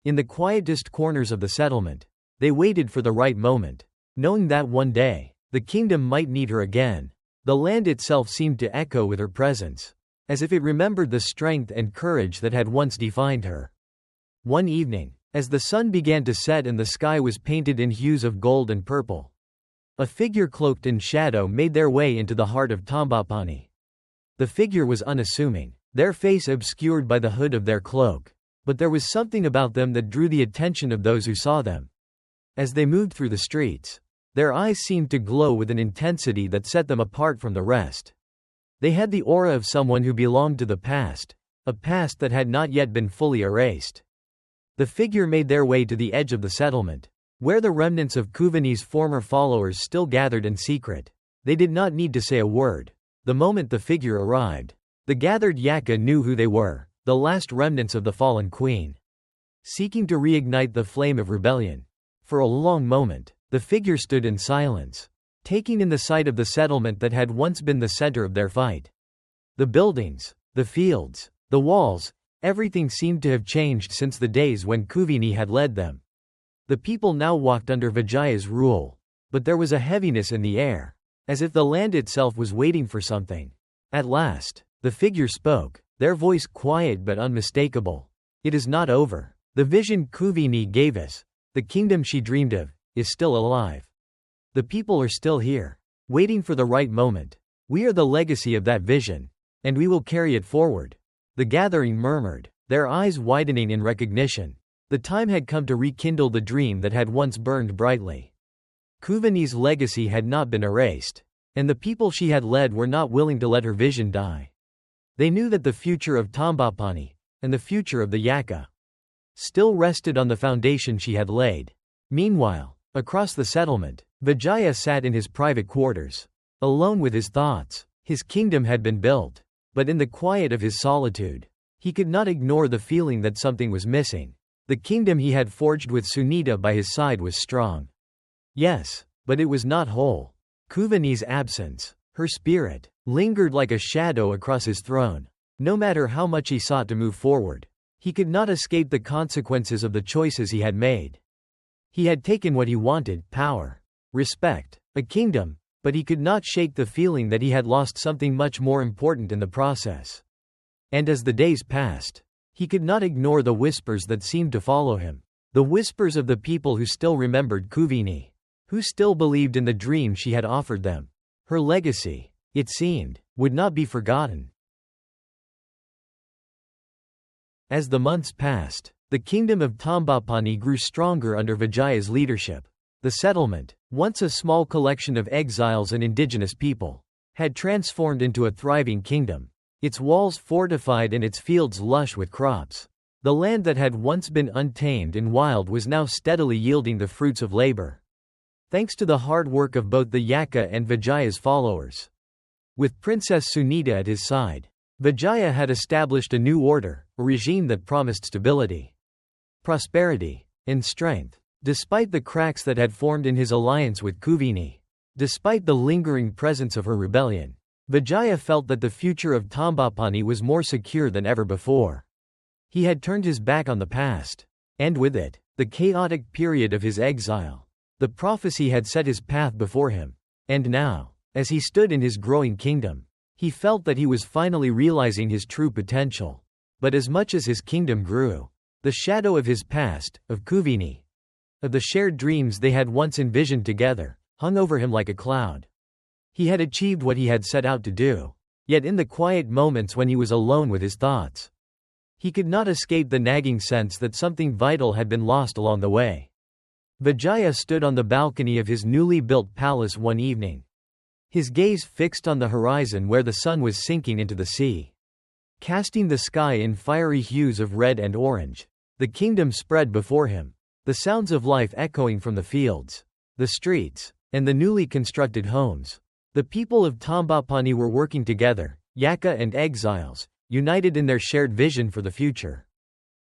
[SPEAKER 1] In the quietest corners of the settlement, they waited for the right moment, knowing that one day, the kingdom might need her again. The land itself seemed to echo with her presence, as if it remembered the strength and courage that had once defined her. One evening, as the sun began to set and the sky was painted in hues of gold and purple, a figure cloaked in shadow made their way into the heart of Tambapani. The figure was unassuming, their face obscured by the hood of their cloak, but there was something about them that drew the attention of those who saw them. As they moved through the streets, their eyes seemed to glow with an intensity that set them apart from the rest. They had the aura of someone who belonged to the past, a past that had not yet been fully erased. The figure made their way to the edge of the settlement, where the remnants of Kuveni's former followers still gathered in secret. They did not need to say a word. The moment the figure arrived, the gathered Yakkha knew who they were, the last remnants of the fallen queen, seeking to reignite the flame of rebellion. For a long moment, the figure stood in silence, taking in the sight of the settlement that had once been the center of their fight. The buildings, the fields, the walls, everything seemed to have changed since the days when Kuveni had led them. The people now walked under Vijaya's rule, but there was a heaviness in the air, as if the land itself was waiting for something. At last, the figure spoke, their voice quiet but unmistakable. It is not over. The vision Kuveni gave us, the kingdom she dreamed of, is still alive. The people are still here, waiting for the right moment. We are the legacy of that vision, and we will carry it forward. The gathering murmured, their eyes widening in recognition. The time had come to rekindle the dream that had once burned brightly. Kuveni's legacy had not been erased, and the people she had led were not willing to let her vision die. They knew that the future of Tambapani, and the future of the Yakkha, still rested on the foundation she had laid. Meanwhile, across the settlement, Vijaya sat in his private quarters, alone with his thoughts. His kingdom had been built, but in the quiet of his solitude, he could not ignore the feeling that something was missing. The kingdom he had forged with Sunita by his side was strong. Yes, but it was not whole. Kuveni's absence, her spirit, lingered like a shadow across his throne. No matter how much he sought to move forward, he could not escape the consequences of the choices he had made. He had taken what he wanted, power, respect, a kingdom, but he could not shake the feeling that he had lost something much more important in the process. And as the days passed, he could not ignore the whispers that seemed to follow him. The whispers of the people who still remembered Kuveni, who still believed in the dream she had offered them. Her legacy, it seemed, would not be forgotten. As the months passed, the kingdom of Tambapani grew stronger under Vijaya's leadership. The settlement, once a small collection of exiles and indigenous people, had transformed into a thriving kingdom, its walls fortified and its fields lush with crops. The land that had once been untamed and wild was now steadily yielding the fruits of labor, thanks to the hard work of both the Yakkha and Vijaya's followers. With Princess Sunita at his side, Vijaya had established a new order, a regime that promised stability, prosperity, and strength. Despite the cracks that had formed in his alliance with Kuveni, despite the lingering presence of her rebellion, Vijaya felt that the future of Tambapani was more secure than ever before. He had turned his back on the past, and with it, the chaotic period of his exile. The prophecy had set his path before him, and now, as he stood in his growing kingdom, he felt that he was finally realizing his true potential. But as much as his kingdom grew, the shadow of his past, of Kuveni, of the shared dreams they had once envisioned together, hung over him like a cloud. He had achieved what he had set out to do, yet in the quiet moments when he was alone with his thoughts, he could not escape the nagging sense that something vital had been lost along the way. Vijaya stood on the balcony of his newly built palace one evening, his gaze fixed on the horizon where the sun was sinking into the sea. casting the sky in fiery hues of red and orange. The kingdom spread before him, the sounds of life echoing from the fields, the streets, and the newly constructed homes. The people of Tambapani were working together, Yakkha and exiles, united in their shared vision for the future.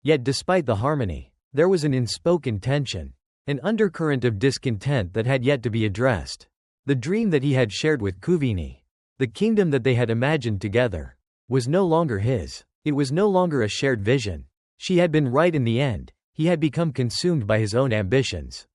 [SPEAKER 1] Yet despite the harmony, there was an unspoken tension, an undercurrent of discontent that had yet to be addressed. The dream that he had shared with Kuveni, the kingdom that they had imagined together, was no longer his. It was no longer a shared vision. She had been right in the end. He had become consumed by his own ambitions.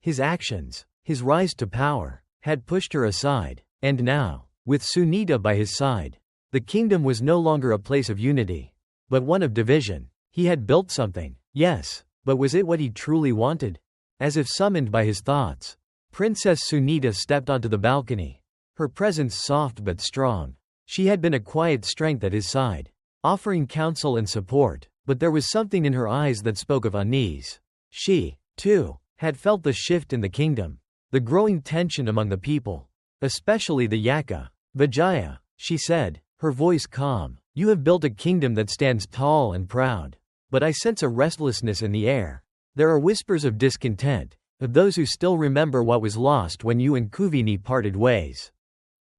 [SPEAKER 1] His actions, his rise to power, had pushed her aside, and now, with Sunita by his side, the kingdom was no longer a place of unity, but one of division. He had built something, yes, but was it what he truly wanted? As if summoned by his thoughts, Princess Sunita stepped onto the balcony, her presence soft but strong. She had been a quiet strength at his side, offering counsel and support, but there was something in her eyes that spoke of unease. She, too, had felt the shift in the kingdom, the growing tension among the people, especially the Yakkha. Vijaya, she said, her voice calm, you have built a kingdom that stands tall and proud. But I sense a restlessness in the air. There are whispers of discontent, of those who still remember what was lost when you and Kuveni parted ways.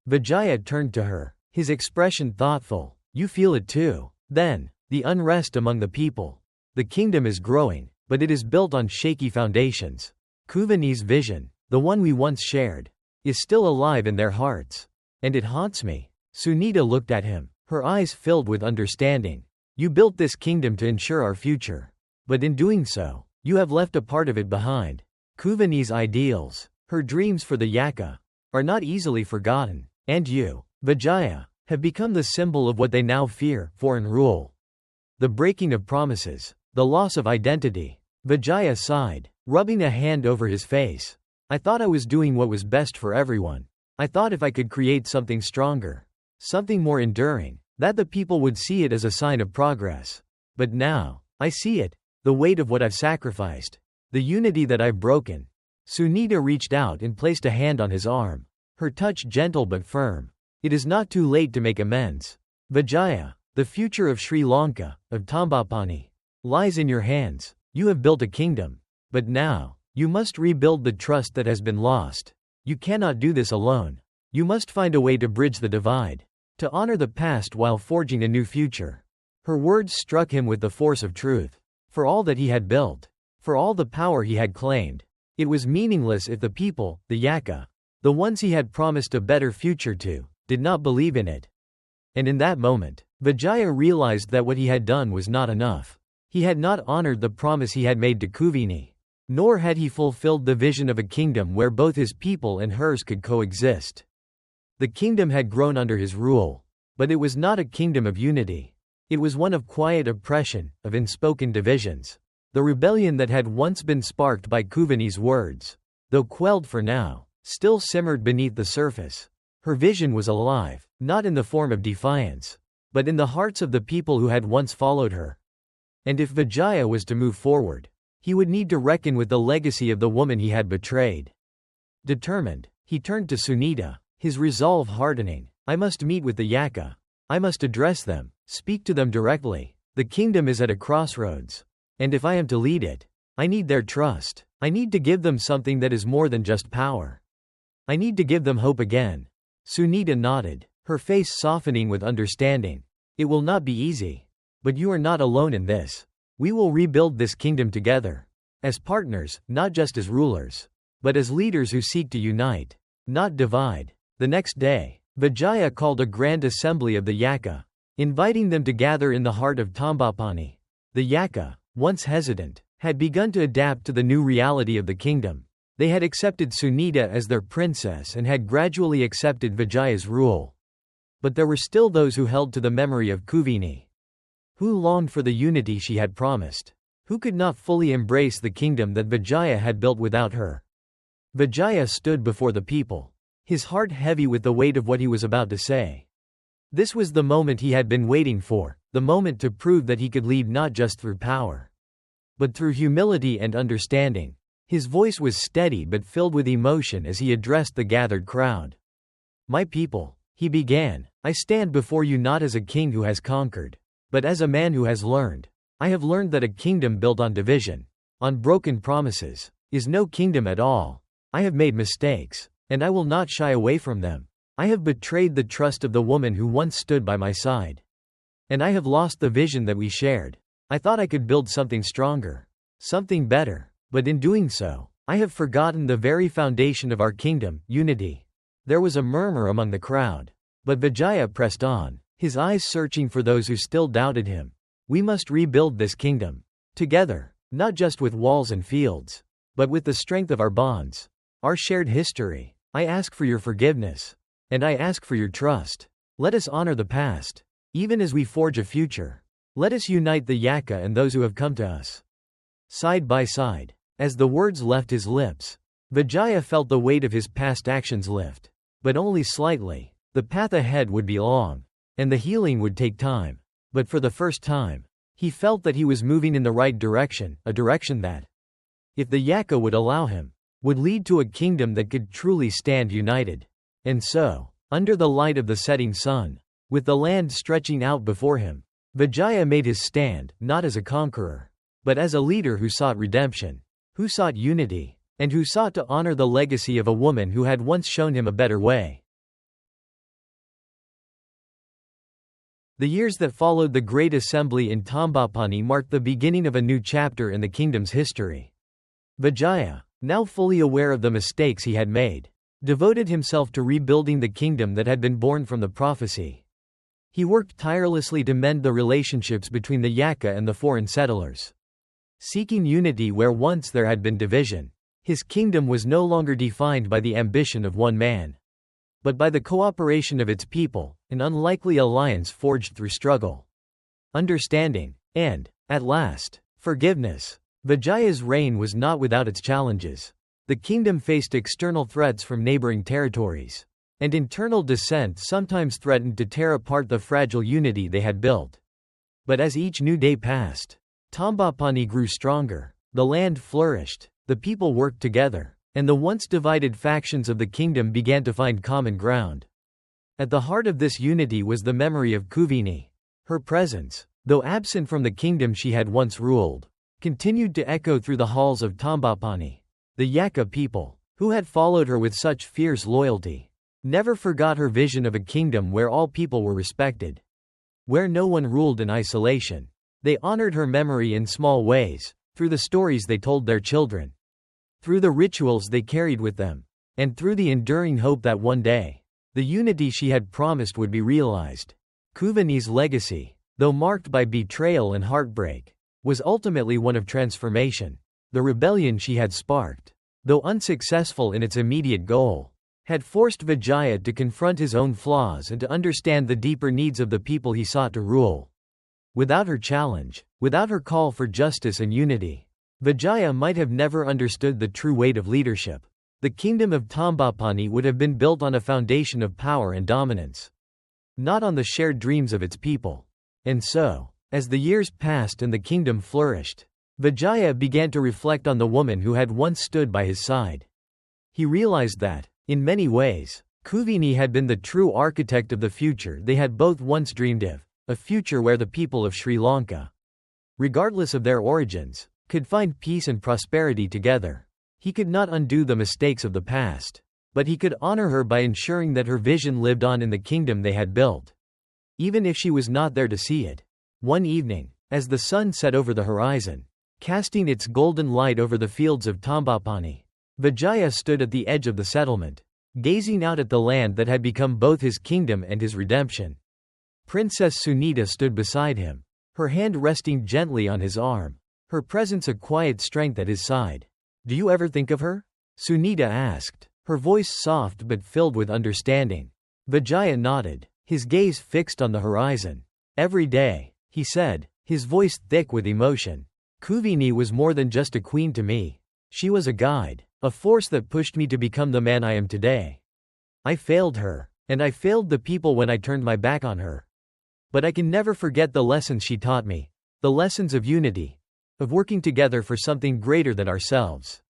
[SPEAKER 1] Vijaya turned to her, his expression thoughtful. You feel it too. Then, the unrest among the people. The kingdom is growing, but it is built on shaky foundations. Kuveni's vision, the one we once shared, is still alive in their hearts. And it haunts me. Sunita looked at him, her eyes filled with understanding. You built this kingdom to ensure our future. But in doing so, you have left a part of it behind. Kuveni's ideals, her dreams for the Yakkha, are not easily forgotten. And you, Vijaya, have become the symbol of what they now fear, foreign rule. The breaking of promises, the loss of identity. Vijaya sighed, rubbing a hand over his face. I thought I was doing what was best for everyone. I thought if I could create something stronger, something more enduring, that the people would see it as a sign of progress. But now, I see it, the weight of what I've sacrificed, the unity that I've broken. Sunita reached out and placed a hand on his arm, her touch gentle but firm. It is not too late to make amends. Vijaya, the future of Sri Lanka, of Tambapani, lies in your hands. You have built a kingdom. But now, you must rebuild the trust that has been lost. You cannot do this alone. You must find a way to bridge the divide, to honor the past while forging a new future. Her words struck him with the force of truth. For all that he had built, for all the power he had claimed, it was meaningless if the people, the Yakkha, the ones he had promised a better future to, did not believe in it. And in that moment, Vijaya realized that what he had done was not enough. He had not honored the promise he had made to Kuveni, nor had he fulfilled the vision of a kingdom where both his people and hers could coexist. The kingdom had grown under his rule, but it was not a kingdom of unity. It was one of quiet oppression, of unspoken divisions. The rebellion that had once been sparked by Kuveni's words, though quelled for now, still simmered beneath the surface. Her vision was alive, not in the form of defiance, but in the hearts of the people who had once followed her. And if Vijaya was to move forward, he would need to reckon with the legacy of the woman he had betrayed. Determined, he turned to Sunita, his resolve hardening. I must meet with the Yakkha. I must address them, speak to them directly. The kingdom is at a crossroads. And if I am to lead it, I need their trust. I need to give them something that is more than just power. I need to give them hope again. Sunita nodded, her face softening with understanding. It will not be easy. But you are not alone in this. We will rebuild this kingdom together. As partners, not just as rulers, but as leaders who seek to unite, not divide. The next day, Vijaya called a grand assembly of the Yakkha, inviting them to gather in the heart of Tambapani. The Yakkha, once hesitant, had begun to adapt to the new reality of the kingdom. They had accepted Sunita as their princess and had gradually accepted Vijaya's rule. But there were still those who held to the memory of Kuveni, who longed for the unity she had promised, who could not fully embrace the kingdom that Vijaya had built without her. Vijaya stood before the people, his heart heavy with the weight of what he was about to say. This was the moment he had been waiting for, the moment to prove that he could lead not just through power, but through humility and understanding. His voice was steady but filled with emotion as he addressed the gathered crowd. My people, he began, I stand before you not as a king who has conquered, but as a man who has learned. I have learned that a kingdom built on division, on broken promises, is no kingdom at all. I have made mistakes, and I will not shy away from them. I have betrayed the trust of the woman who once stood by my side. And I have lost the vision that we shared. I thought I could build something stronger, something better, but in doing so, I have forgotten the very foundation of our kingdom, unity. There was a murmur among the crowd. But Vijaya pressed on, his eyes searching for those who still doubted him. We must rebuild this kingdom. Together, not just with walls and fields, but with the strength of our bonds, our shared history. I ask for your forgiveness. And I ask for your trust. Let us honor the past, even as we forge a future. Let us unite the Yakkha and those who have come to us. Side by side, as the words left his lips, Vijaya felt the weight of his past actions lift. But only slightly. The path ahead would be long, and the healing would take time. But for the first time, he felt that he was moving in the right direction, a direction that, if the Yakkha would allow him, would lead to a kingdom that could truly stand united. And so, under the light of the setting sun, with the land stretching out before him, Vijaya made his stand, not as a conqueror, but as a leader who sought redemption, who sought unity, and who sought to honor the legacy of a woman who had once shown him a better way. The years that followed the Great Assembly in Tambapani marked the beginning of a new chapter in the kingdom's history. Vijaya, now fully aware of the mistakes he had made, devoted himself to rebuilding the kingdom that had been born from the prophecy. He worked tirelessly to mend the relationships between the Yakkha and the foreign settlers. Seeking unity where once there had been division, his kingdom was no longer defined by the ambition of one man, but by the cooperation of its people, an unlikely alliance forged through struggle, understanding, and, at last, forgiveness. Vijaya's reign was not without its challenges. The kingdom faced external threats from neighboring territories, and internal dissent sometimes threatened to tear apart the fragile unity they had built. But as each new day passed, Tambapani grew stronger, the land flourished, the people worked together, and the once divided factions of the kingdom began to find common ground. At the heart of this unity was the memory of Kuveni. Her presence, though absent from the kingdom she had once ruled, continued to echo through the halls of Tambapani. The Yakkha people, who had followed her with such fierce loyalty, never forgot her vision of a kingdom where all people were respected, where no one ruled in isolation. They honored her memory in small ways, through the stories they told their children, through the rituals they carried with them, and through the enduring hope that one day, the unity she had promised would be realized. Kuveni's legacy, though marked by betrayal and heartbreak, was ultimately one of transformation. The rebellion she had sparked, though unsuccessful in its immediate goal, had forced Vijaya to confront his own flaws and to understand the deeper needs of the people he sought to rule. Without her challenge, without her call for justice and unity, Vijaya might have never understood the true weight of leadership. The kingdom of Tambapani would have been built on a foundation of power and dominance, not on the shared dreams of its people. And so, as the years passed and the kingdom flourished, Vijaya began to reflect on the woman who had once stood by his side. He realized that, in many ways, Kuveni had been the true architect of the future they had both once dreamed of, a future where the people of Sri Lanka, regardless of their origins, could find peace and prosperity together. He could not undo the mistakes of the past, but he could honor her by ensuring that her vision lived on in the kingdom they had built, even if she was not there to see it. One evening, as the sun set over the horizon, casting its golden light over the fields of Tambapani, Vijaya stood at the edge of the settlement, gazing out at the land that had become both his kingdom and his redemption. Princess Sunita stood beside him, her hand resting gently on his arm, her presence a quiet strength at his side. "Do you ever think of her?" Sunita asked, her voice soft but filled with understanding. Vijaya nodded, his gaze fixed on the horizon. "Every day," he said, his voice thick with emotion. "Kuveni was more than just a queen to me. She was a guide, a force that pushed me to become the man I am today. I failed her, and I failed the people when I turned my back on her. But I can never forget the lessons she taught me, the lessons of unity, of working together for something greater than ourselves."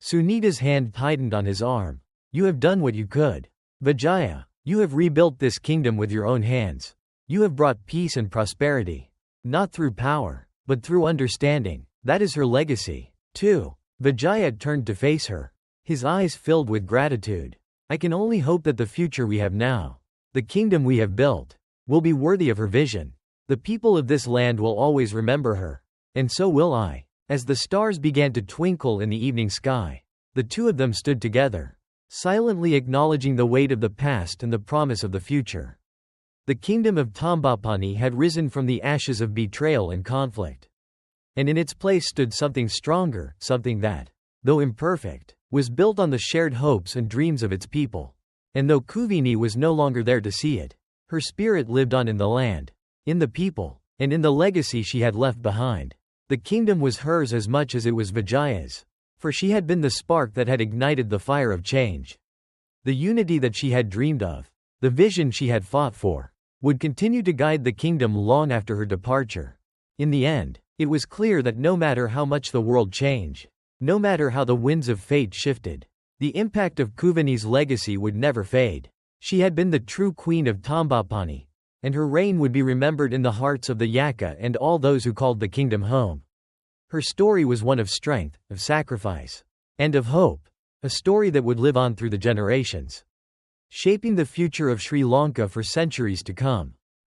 [SPEAKER 1] Sunita's hand tightened on his arm. "You have done what you could, Vijaya. You have rebuilt this kingdom with your own hands. You have brought peace and prosperity. Not through power, but through understanding. That is her legacy. 2. Vijaya turned to face her. His eyes filled with gratitude. I can only hope that the future we have now, the kingdom we have built, will be worthy of her vision. The people of this land will always remember her. And so will I. As the stars began to twinkle in the evening sky, the two of them stood together, silently acknowledging the weight of the past and the promise of the future. The kingdom of Tambapani had risen from the ashes of betrayal and conflict. And in its place stood something stronger, something that, though imperfect, was built on the shared hopes and dreams of its people. And though Kuveni was no longer there to see it, her spirit lived on in the land, in the people, and in the legacy she had left behind. The kingdom was hers as much as it was Vijaya's, for she had been the spark that had ignited the fire of change. The unity that she had dreamed of, the vision she had fought for, would continue to guide the kingdom long after her departure. In the end, it was clear that no matter how much the world changed, no matter how the winds of fate shifted, the impact of Kuveni's legacy would never fade. She had been the true queen of Tambapani, and her reign would be remembered in the hearts of the Yakkha and all those who called the kingdom home. Her story was one of strength, of sacrifice, and of hope, a story that would live on through the generations, shaping the future of Sri Lanka for centuries to come.